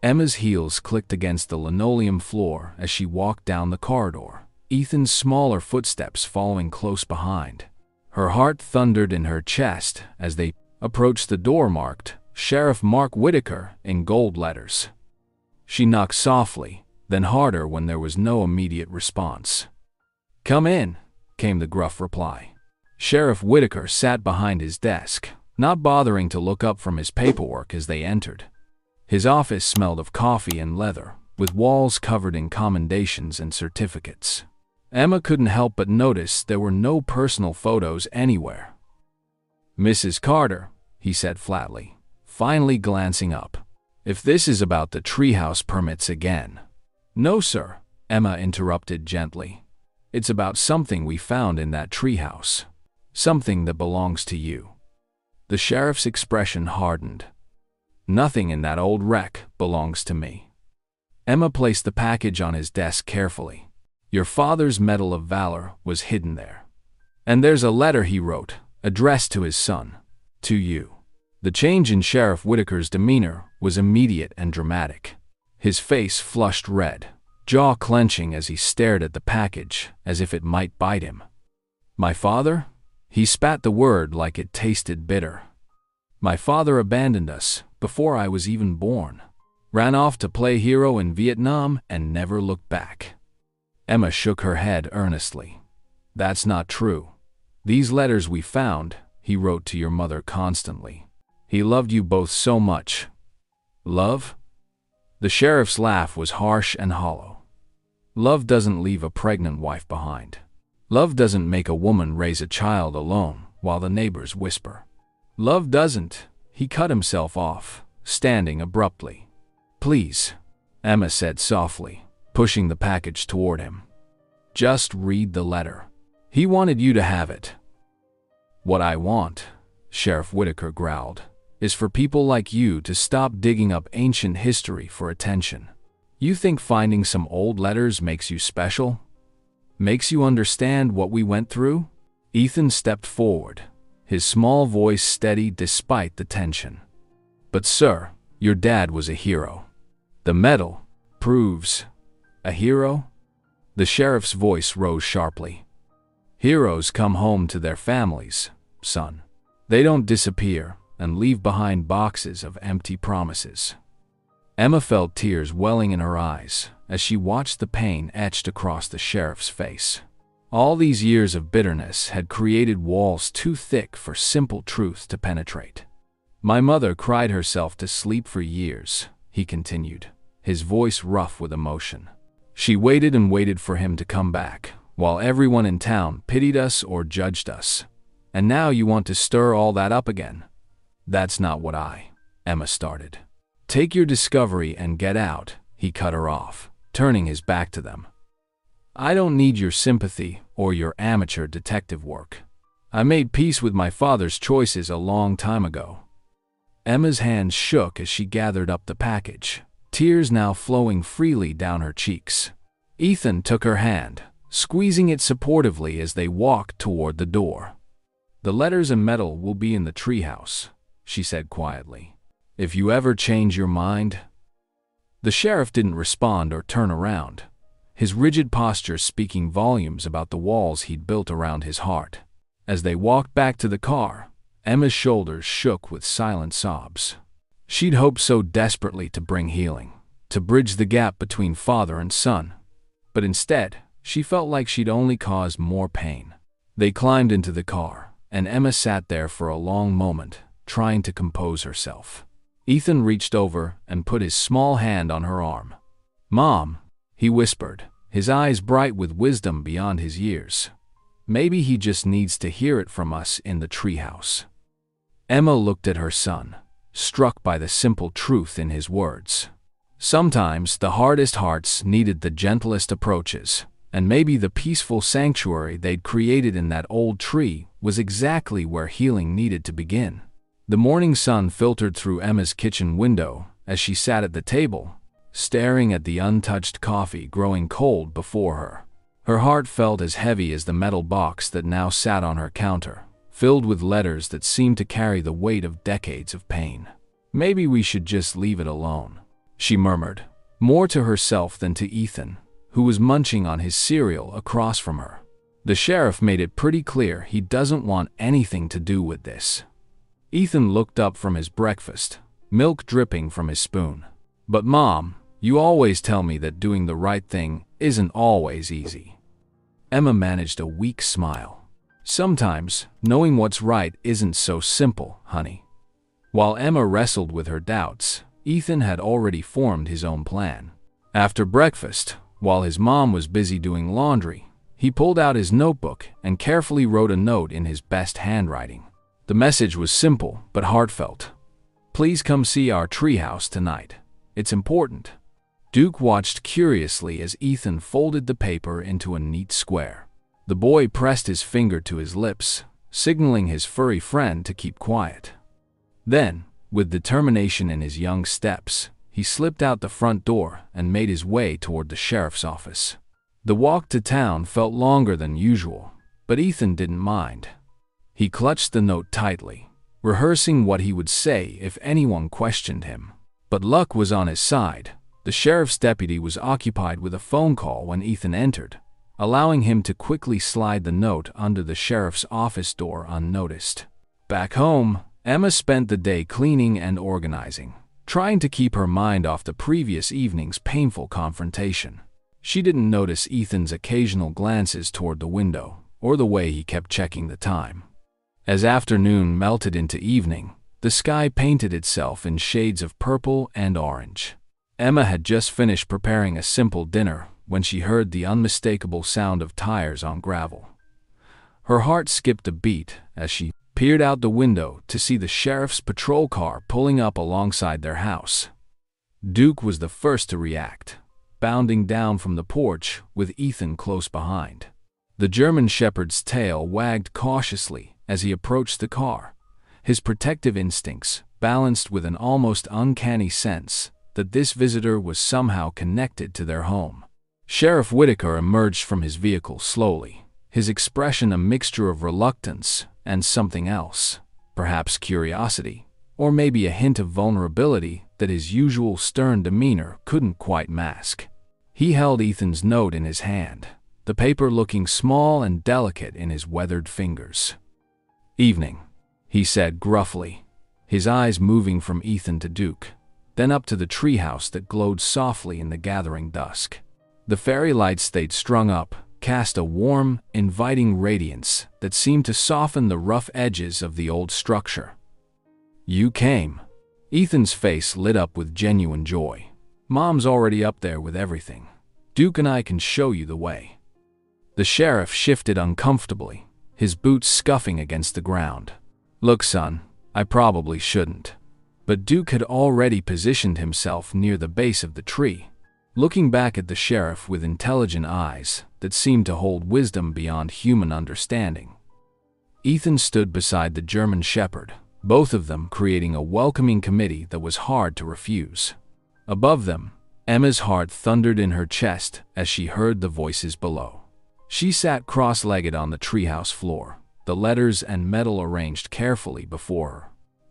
Emma's heels clicked against the linoleum floor as she walked down the corridor, Ethan's smaller footsteps following close behind. Her heart thundered in her chest as they approached the door marked Sheriff Mark Whitaker in gold letters. She knocked softly, then harder when there was no immediate response. "Come in," came the gruff reply. Sheriff Whitaker sat behind his desk, not bothering to look up from his paperwork as they entered. His office smelled of coffee and leather, with walls covered in commendations and certificates. Emma couldn't help but notice there were no personal photos anywhere. "Mrs. Carter," he said flatly, finally glancing up. "If this is about the treehouse permits again." "No, sir," Emma interrupted gently. "It's about something we found in that treehouse. Something that belongs to you." The sheriff's expression hardened. "Nothing in that old wreck belongs to me." Emma placed the package on his desk carefully. "Your father's Medal of Valor was hidden there. And there's a letter he wrote, addressed to his son. To you." The change in Sheriff Whitaker's demeanor was immediate and dramatic. His face flushed red, jaw clenching as he stared at the package as if it might bite him. "My father?" He spat the word like it tasted bitter. "My father abandoned us before I was even born. Ran off to play hero in Vietnam and never looked back." Emma shook her head earnestly. "That's not true. These letters we found, he wrote to your mother constantly. He loved you both so much." "Love?" The sheriff's laugh was harsh and hollow. "Love doesn't leave a pregnant wife behind. Love doesn't make a woman raise a child alone while the neighbors whisper. Love doesn't." He cut himself off, standing abruptly. "Please," Emma said softly, pushing the package toward him. "Just read the letter. He wanted you to have it." "What I want," Sheriff Whitaker growled, "is for people like you to stop digging up ancient history for attention. You think finding some old letters makes you special? Makes you understand what we went through?" Ethan stepped forward, his small voice steady despite the tension. "But sir, your dad was a hero. The medal proves." "A hero?" The sheriff's voice rose sharply. "Heroes come home to their families, son. They don't disappear and leave behind boxes of empty promises." Emma felt tears welling in her eyes as she watched the pain etched across the sheriff's face. All these years of bitterness had created walls too thick for simple truth to penetrate. "My mother cried herself to sleep for years," he continued, his voice rough with emotion. "She waited and waited for him to come back, while everyone in town pitied us or judged us. And now you want to stir all that up again." "That's not what Emma started. "Take your discovery and get out," he cut her off, turning his back to them. "I don't need your sympathy or your amateur detective work. I made peace with my father's choices a long time ago." Emma's hands shook as she gathered up the package, tears now flowing freely down her cheeks. Ethan took her hand, squeezing it supportively as they walked toward the door. "The letters and medal will be in the treehouse," she said quietly. "If you ever change your mind." The sheriff didn't respond or turn around, his rigid posture speaking volumes about the walls he'd built around his heart. As they walked back to the car, Emma's shoulders shook with silent sobs. She'd hoped so desperately to bring healing, to bridge the gap between father and son. But instead, she felt like she'd only caused more pain. They climbed into the car, and Emma sat there for a long moment, trying to compose herself. Ethan reached over and put his small hand on her arm. "Mom," he whispered, his eyes bright with wisdom beyond his years. "Maybe he just needs to hear it from us in the treehouse." Emma looked at her son, struck by the simple truth in his words. Sometimes the hardest hearts needed the gentlest approaches, and maybe the peaceful sanctuary they'd created in that old tree was exactly where healing needed to begin. The morning sun filtered through Emma's kitchen window as she sat at the table, staring at the untouched coffee growing cold before her. Her heart felt as heavy as the metal box that now sat on her counter, filled with letters that seemed to carry the weight of decades of pain. "Maybe we should just leave it alone," she murmured, more to herself than to Ethan, who was munching on his cereal across from her. The sheriff made it pretty clear he doesn't want anything to do with this. Ethan looked up from his breakfast, milk dripping from his spoon. "But Mom, you always tell me that doing the right thing isn't always easy." Emma managed a weak smile. "Sometimes, knowing what's right isn't so simple, honey." While Emma wrestled with her doubts, Ethan had already formed his own plan. After breakfast, while his mom was busy doing laundry, he pulled out his notebook and carefully wrote a note in his best handwriting. The message was simple but heartfelt. "Please come see our treehouse tonight. It's important." Duke watched curiously as Ethan folded the paper into a neat square. The boy pressed his finger to his lips, signaling his furry friend to keep quiet. Then, with determination in his young steps, he slipped out the front door and made his way toward the sheriff's office. The walk to town felt longer than usual, but Ethan didn't mind. He clutched the note tightly, rehearsing what he would say if anyone questioned him. But luck was on his side. The sheriff's deputy was occupied with a phone call when Ethan entered, allowing him to quickly slide the note under the sheriff's office door unnoticed. Back home, Emma spent the day cleaning and organizing, trying to keep her mind off the previous evening's painful confrontation. She didn't notice Ethan's occasional glances toward the window, or the way he kept checking the time. As afternoon melted into evening, the sky painted itself in shades of purple and orange. Emma had just finished preparing a simple dinner when she heard the unmistakable sound of tires on gravel. Her heart skipped a beat as she peered out the window to see the sheriff's patrol car pulling up alongside their house. Duke was the first to react, bounding down from the porch with Ethan close behind. The German shepherd's tail wagged cautiously as he approached the car, his protective instincts balanced with an almost uncanny sense that this visitor was somehow connected to their home. Sheriff Whitaker emerged from his vehicle slowly, his expression a mixture of reluctance and something else, perhaps curiosity, or maybe a hint of vulnerability that his usual stern demeanor couldn't quite mask. He held Ethan's note in his hand, the paper looking small and delicate in his weathered fingers. "Evening," he said gruffly, his eyes moving from Ethan to Duke, then up to the treehouse that glowed softly in the gathering dusk. The fairy lights they'd strung up cast a warm, inviting radiance that seemed to soften the rough edges of the old structure. "You came." Ethan's face lit up with genuine joy. "Mom's already up there with everything. Duke and I can show you the way." The sheriff shifted uncomfortably, his boots scuffing against the ground. "Look, son, I probably shouldn't." But Duke had already positioned himself near the base of the tree, looking back at the sheriff with intelligent eyes that seemed to hold wisdom beyond human understanding. Ethan stood beside the German shepherd, both of them creating a welcoming committee that was hard to refuse. Above them, Emma's heart thundered in her chest as she heard the voices below. She sat cross-legged on the treehouse floor, the letters and metal arranged carefully before her.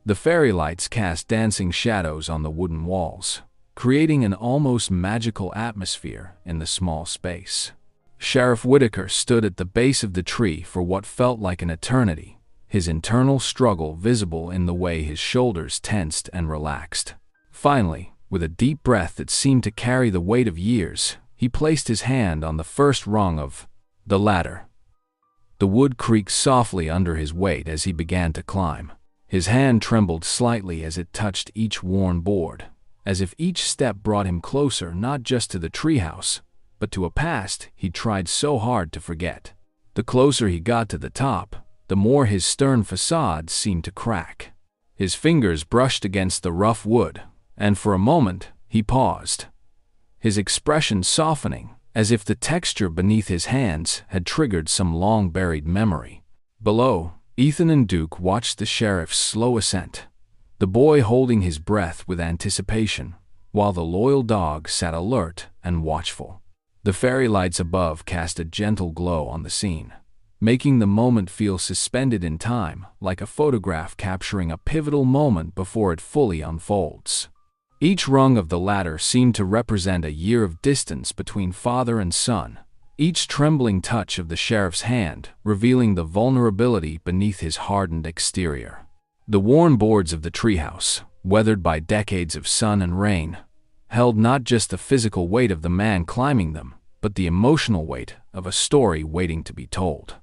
The fairy lights cast dancing shadows on the wooden walls, creating an almost magical atmosphere in the small space. Sheriff Whitaker stood at the base of the tree for what felt like an eternity, his internal struggle visible in the way his shoulders tensed and relaxed. Finally, with a deep breath that seemed to carry the weight of years, he placed his hand on the first rung of the ladder. The wood creaked softly under his weight as he began to climb. His hand trembled slightly as it touched each worn board, as if each step brought him closer not just to the treehouse, but to a past he'd tried so hard to forget. The closer he got to the top, the more his stern facade seemed to crack. His fingers brushed against the rough wood, and for a moment he paused, his expression softening as if the texture beneath his hands had triggered some long-buried memory. Below, Ethan and Duke watched the sheriff's slow ascent, the boy holding his breath with anticipation, while the loyal dog sat alert and watchful. The fairy lights above cast a gentle glow on the scene, making the moment feel suspended in time, like a photograph capturing a pivotal moment before it fully unfolds. Each rung of the ladder seemed to represent a year of distance between father and son, each trembling touch of the sheriff's hand revealing the vulnerability beneath his hardened exterior. The worn boards of the treehouse, weathered by decades of sun and rain, held not just the physical weight of the man climbing them, but the emotional weight of a story waiting to be told.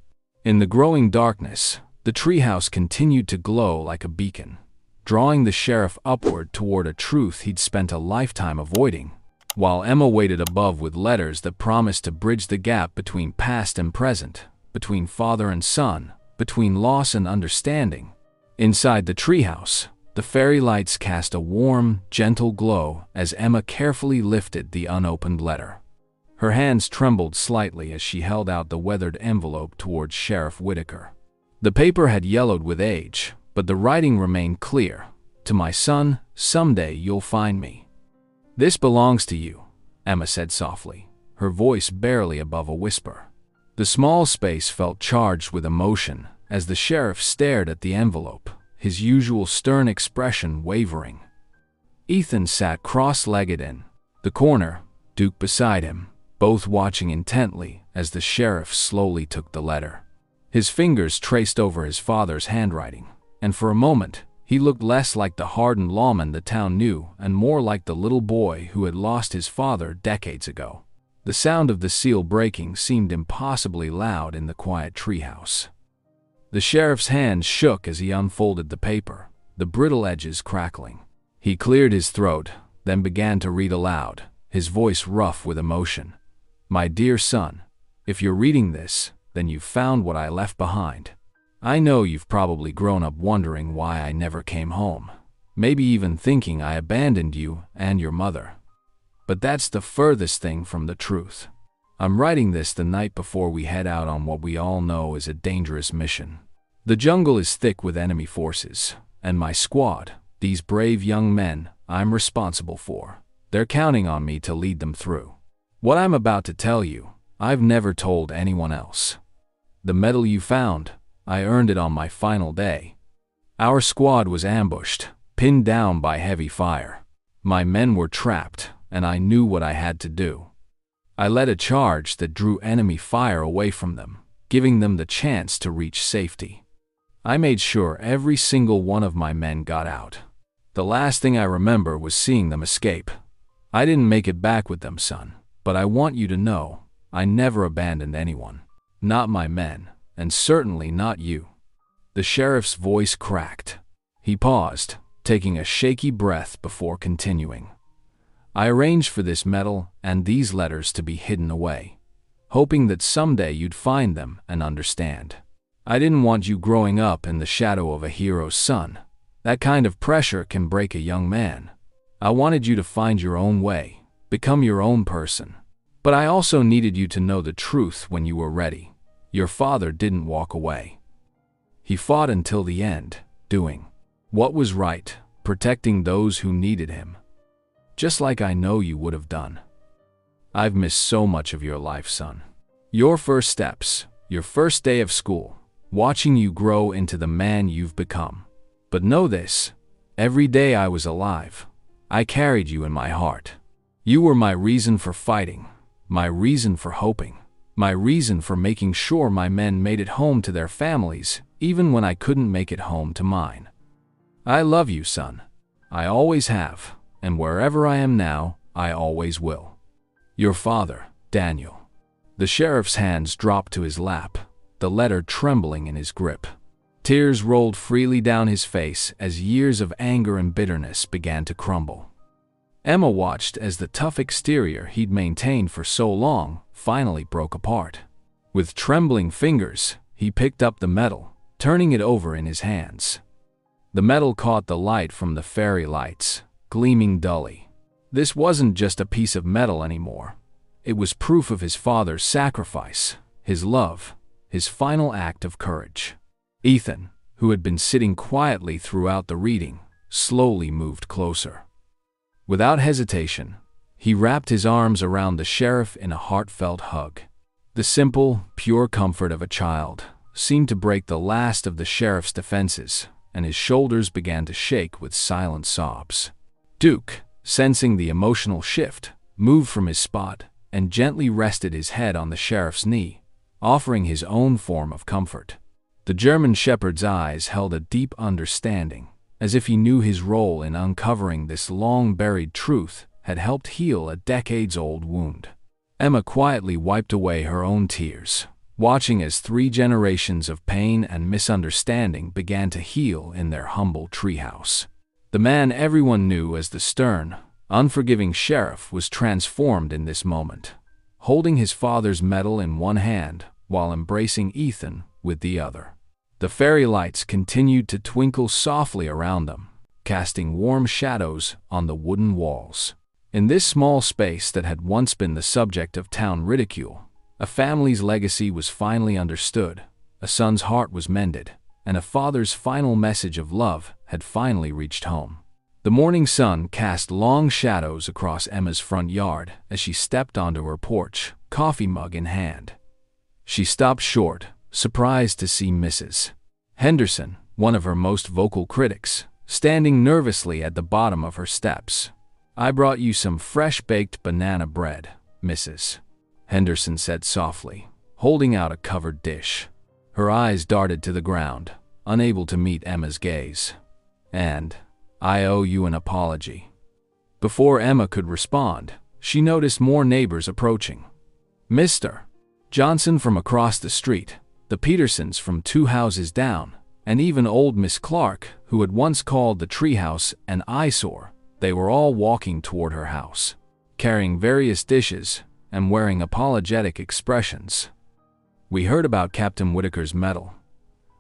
In the growing darkness, the treehouse continued to glow like a beacon, drawing the sheriff upward toward a truth he'd spent a lifetime avoiding, while Emma waited above with letters that promised to bridge the gap between past and present, between father and son, between loss and understanding. Inside the treehouse, the fairy lights cast a warm, gentle glow as Emma carefully lifted the unopened letter. Her hands trembled slightly as she held out the weathered envelope towards Sheriff Whitaker. The paper had yellowed with age, but the writing remained clear. "To my son, someday you'll find me." "This belongs to you," Emma said softly, her voice barely above a whisper. The small space felt charged with emotion as the sheriff stared at the envelope, his usual stern expression wavering. Ethan sat cross-legged in the corner, Duke beside him, both watching intently as the sheriff slowly took the letter. His fingers traced over his father's handwriting, and for a moment, he looked less like the hardened lawman the town knew and more like the little boy who had lost his father decades ago. The sound of the seal breaking seemed impossibly loud in the quiet treehouse. The sheriff's hands shook as he unfolded the paper, the brittle edges crackling. He cleared his throat, then began to read aloud, his voice rough with emotion. "My dear son, if you're reading this, then you've found what I left behind. I know you've probably grown up wondering why I never came home, maybe even thinking I abandoned you and your mother. But that's the furthest thing from the truth. I'm writing this the night before we head out on what we all know is a dangerous mission. The jungle is thick with enemy forces, and my squad, these brave young men, I'm responsible for. They're counting on me to lead them through. What I'm about to tell you, I've never told anyone else. The medal you found, I earned it on my final day. Our squad was ambushed, pinned down by heavy fire. My men were trapped, and I knew what I had to do. I led a charge that drew enemy fire away from them, giving them the chance to reach safety. I made sure every single one of my men got out. The last thing I remember was seeing them escape. I didn't make it back with them, son, but I want you to know, I never abandoned anyone. Not my men, and certainly not you." The sheriff's voice cracked. He paused, taking a shaky breath before continuing. "I arranged for this medal and these letters to be hidden away, hoping that someday you'd find them and understand. I didn't want you growing up in the shadow of a hero's son. That kind of pressure can break a young man. I wanted you to find your own way, become your own person. But I also needed you to know the truth when you were ready. Your father didn't walk away. He fought until the end, doing what was right, protecting those who needed him. Just like I know you would have done. I've missed so much of your life, son. Your first steps, your first day of school, watching you grow into the man you've become. But know this, every day I was alive, I carried you in my heart. You were my reason for fighting, my reason for hoping, my reason for making sure my men made it home to their families, even when I couldn't make it home to mine. I love you, son. I always have, and wherever I am now, I always will. Your father, Daniel." The sheriff's hands dropped to his lap, the letter trembling in his grip. Tears rolled freely down his face as years of anger and bitterness began to crumble. Emma watched as the tough exterior he'd maintained for so long finally broke apart. With trembling fingers, he picked up the medal, turning it over in his hands. The medal caught the light from the fairy lights, gleaming dully. This wasn't just a piece of metal anymore. It was proof of his father's sacrifice, his love, his final act of courage. Ethan, who had been sitting quietly throughout the reading, slowly moved closer. Without hesitation, he wrapped his arms around the sheriff in a heartfelt hug. The simple, pure comfort of a child seemed to break the last of the sheriff's defenses, and his shoulders began to shake with silent sobs. Duke, sensing the emotional shift, moved from his spot and gently rested his head on the sheriff's knee, offering his own form of comfort. The German shepherd's eyes held a deep understanding, as if he knew his role in uncovering this long-buried truth had helped heal a decades-old wound. Emma quietly wiped away her own tears, watching as 3 generations of pain and misunderstanding began to heal in their humble treehouse. The man everyone knew as the stern, unforgiving sheriff was transformed in this moment, holding his father's medal in one hand while embracing Ethan with the other. The fairy lights continued to twinkle softly around them, casting warm shadows on the wooden walls. In this small space that had once been the subject of town ridicule, a family's legacy was finally understood, a son's heart was mended, and a father's final message of love had finally reached home. The morning sun cast long shadows across Emma's front yard as she stepped onto her porch, coffee mug in hand. She stopped short, surprised to see Mrs. Henderson, one of her most vocal critics, standing nervously at the bottom of her steps. "I brought you some fresh-baked banana bread, Mrs. Henderson said softly, holding out a covered dish. Her eyes darted to the ground, unable to meet Emma's gaze. "And I owe you an apology." Before Emma could respond, she noticed more neighbors approaching. Mr. Johnson from across the street, the Petersons from 2 houses down, and even old Miss Clark, who had once called the treehouse an eyesore. They were all walking toward her house, carrying various dishes and wearing apologetic expressions. "We heard about Captain Whitaker's medal,"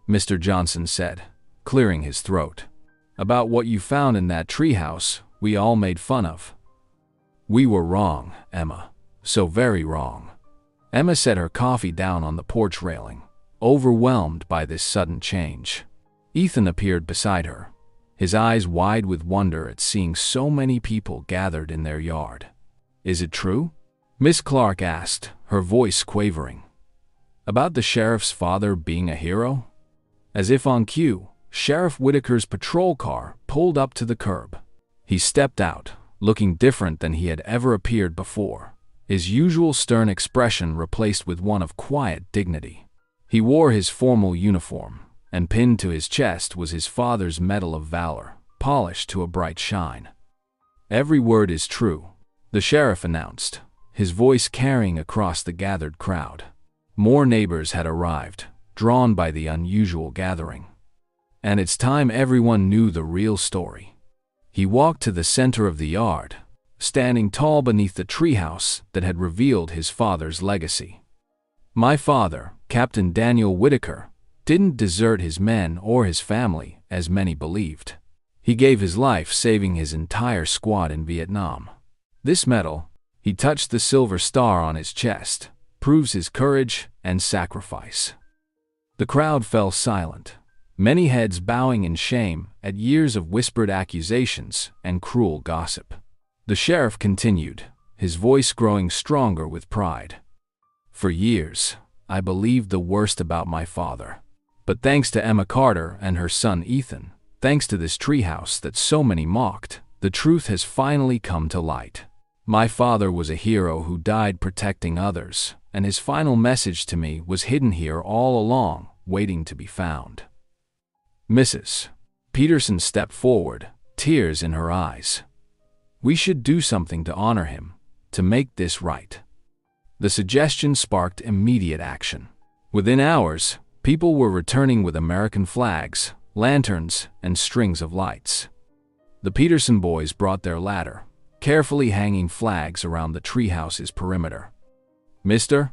Mr. Johnson said, clearing his throat. "About what you found in that treehouse we all made fun of." "We were wrong, Emma. So very wrong." Emma set her coffee down on the porch railing, overwhelmed by this sudden change. Ethan appeared beside her, his eyes wide with wonder at seeing so many people gathered in their yard. "Is it true?" Miss Clark asked, her voice quavering. "About the sheriff's father being a hero?" As if on cue, Sheriff Whitaker's patrol car pulled up to the curb. He stepped out, looking different than he had ever appeared before, his usual stern expression replaced with one of quiet dignity. He wore his formal uniform, and pinned to his chest was his father's Medal of Valor, polished to a bright shine. "Every word is true," the sheriff announced, his voice carrying across the gathered crowd. More neighbors had arrived, drawn by the unusual gathering. "And it's time everyone knew the real story." He walked to the center of the yard, standing tall beneath the treehouse that had revealed his father's legacy. "My father, Captain Daniel Whitaker, didn't desert his men or his family, as many believed. He gave his life saving his entire squad in Vietnam. This medal," he touched the silver star on his chest, "proves his courage and sacrifice." The crowd fell silent, many heads bowing in shame at years of whispered accusations and cruel gossip. The sheriff continued, his voice growing stronger with pride. "For years, I believed the worst about my father. But thanks to Emma Carter and her son Ethan, thanks to this treehouse that so many mocked, the truth has finally come to light. My father was a hero who died protecting others, and his final message to me was hidden here all along, waiting to be found." Mrs. Peterson stepped forward, tears in her eyes. "We should do something to honor him, to make this right." The suggestion sparked immediate action. Within hours, people were returning with American flags, lanterns, and strings of lights. The Peterson boys brought their ladder, carefully hanging flags around the treehouse's perimeter. Mr.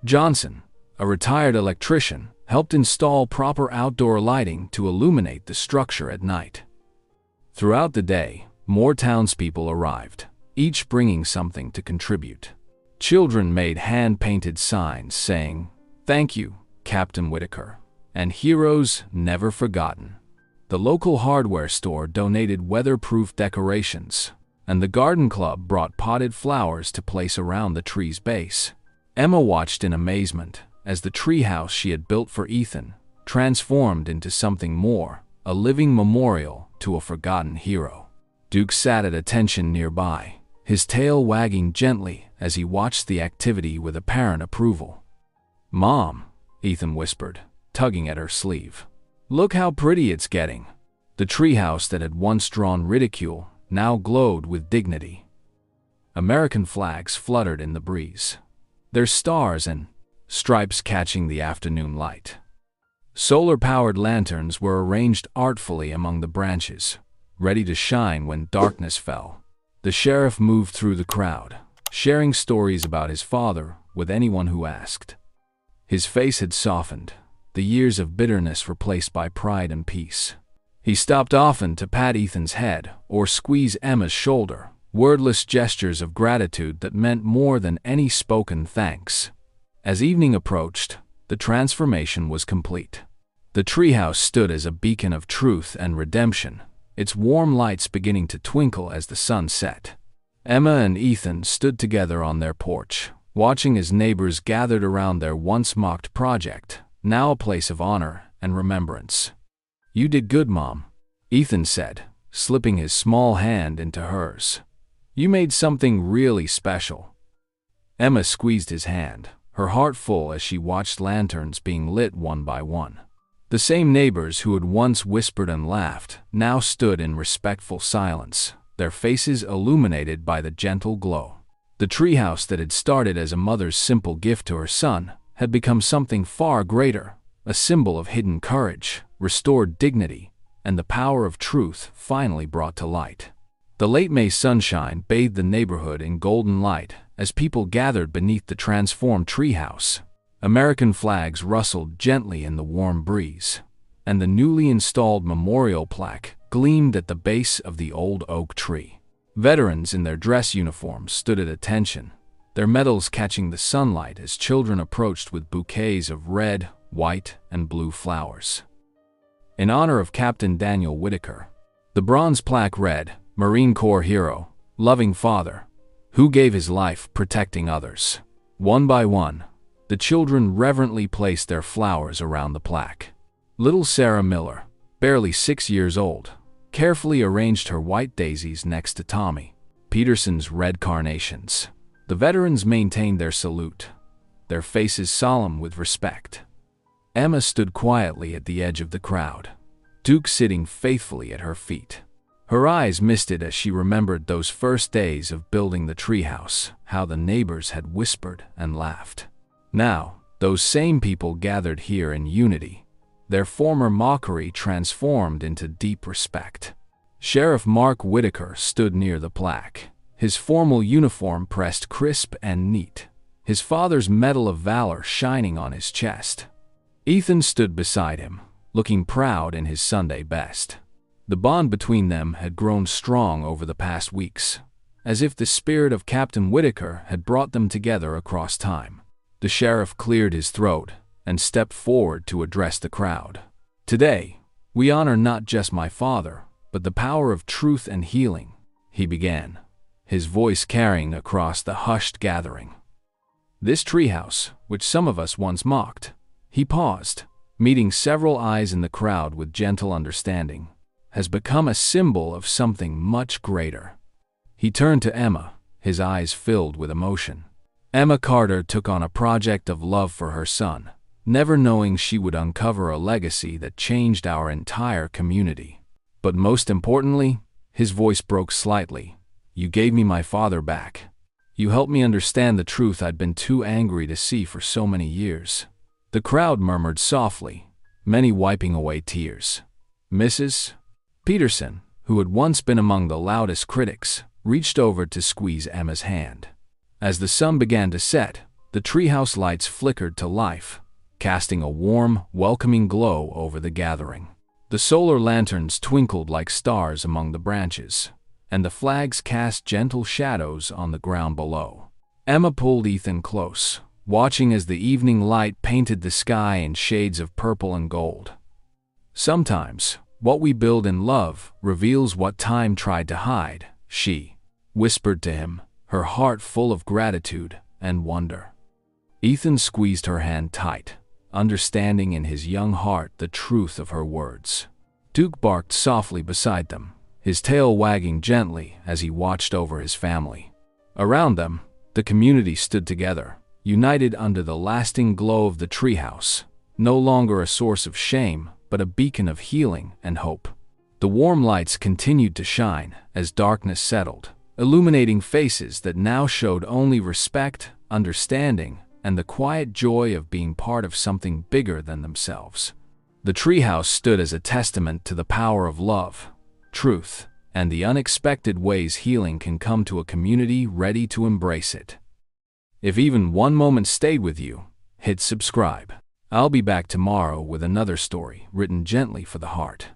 Johnson, a retired electrician, helped install proper outdoor lighting to illuminate the structure at night. Throughout the day, more townspeople arrived, each bringing something to contribute. Children made hand-painted signs saying, "Thank you, Captain Whitaker," and "Heroes Never Forgotten." The local hardware store donated weatherproof decorations, and the garden club brought potted flowers to place around the tree's base. Emma watched in amazement as the treehouse she had built for Ethan transformed into something more, a living memorial to a forgotten hero. Duke sat at attention nearby, his tail wagging gently as he watched the activity with apparent approval. "Mom," Ethan whispered, tugging at her sleeve. "Look how pretty it's getting." The treehouse that had once drawn ridicule now glowed with dignity. American flags fluttered in the breeze, their stars and stripes catching the afternoon light. Solar-powered lanterns were arranged artfully among the branches, ready to shine when darkness fell. The sheriff moved through the crowd, sharing stories about his father with anyone who asked. His face had softened, the years of bitterness replaced by pride and peace. He stopped often to pat Ethan's head or squeeze Emma's shoulder, wordless gestures of gratitude that meant more than any spoken thanks. As evening approached, the transformation was complete. The treehouse stood as a beacon of truth and redemption, its warm lights beginning to twinkle as the sun set. Emma and Ethan stood together on their porch, watching as neighbors gathered around their once-mocked project, now a place of honor and remembrance. "You did good, Mom," Ethan said, slipping his small hand into hers. "You made something really special." Emma squeezed his hand, her heart full as she watched lanterns being lit one by one. The same neighbors who had once whispered and laughed now stood in respectful silence, their faces illuminated by the gentle glow. The treehouse that had started as a mother's simple gift to her son had become something far greater, a symbol of hidden courage, restored dignity, and the power of truth finally brought to light. The late May sunshine bathed the neighborhood in golden light as people gathered beneath the transformed treehouse. American flags rustled gently in the warm breeze, and the newly installed memorial plaque gleamed at the base of the old oak tree. Veterans in their dress uniforms stood at attention, their medals catching the sunlight as children approached with bouquets of red, white, and blue flowers. In honor of Captain Daniel Whitaker, the bronze plaque read, "Marine Corps hero, loving father, who gave his life protecting others." One by one, the children reverently placed their flowers around the plaque. Little Sarah Miller, barely 6 years old, carefully arranged her white daisies next to Tommy Peterson's red carnations. The veterans maintained their salute, their faces solemn with respect. Emma stood quietly at the edge of the crowd, Duke sitting faithfully at her feet. Her eyes misted as she remembered those first days of building the treehouse, how the neighbors had whispered and laughed. Now, those same people gathered here in unity, their former mockery transformed into deep respect. Sheriff Mark Whitaker stood near the plaque, his formal uniform pressed crisp and neat, his father's Medal of Valor shining on his chest. Ethan stood beside him, looking proud in his Sunday best. The bond between them had grown strong over the past weeks, as if the spirit of Captain Whitaker had brought them together across time. The sheriff cleared his throat and stepped forward to address the crowd. "Today, we honor not just my father, but the power of truth and healing," he began, his voice carrying across the hushed gathering. "This treehouse, which some of us once mocked," he paused, meeting several eyes in the crowd with gentle understanding, "has become a symbol of something much greater." He turned to Emma, his eyes filled with emotion. Emma Carter took on a project of love for her son, never knowing she would uncover a legacy that changed our entire community. But most importantly, his voice broke slightly, "You gave me my father back. You helped me understand the truth I'd been too angry to see for so many years." The crowd murmured softly, many wiping away tears. Mrs. Peterson, who had once been among the loudest critics, reached over to squeeze Emma's hand. As the sun began to set, the treehouse lights flickered to life, casting a warm, welcoming glow over the gathering. The solar lanterns twinkled like stars among the branches, and the flags cast gentle shadows on the ground below. Emma pulled Ethan close, watching as the evening light painted the sky in shades of purple and gold. "Sometimes, what we build in love reveals what time tried to hide," she whispered to him, her heart full of gratitude and wonder. Ethan squeezed her hand tight, understanding in his young heart the truth of her words. Duke barked softly beside them, his tail wagging gently as he watched over his family. Around them, the community stood together, united under the lasting glow of the treehouse, no longer a source of shame, but a beacon of healing and hope. The warm lights continued to shine as darkness settled, illuminating faces that now showed only respect, understanding, and the quiet joy of being part of something bigger than themselves. The treehouse stood as a testament to the power of love, truth, and the unexpected ways healing can come to a community ready to embrace it. If even one moment stayed with you, hit subscribe. I'll be back tomorrow with another story written gently for the heart.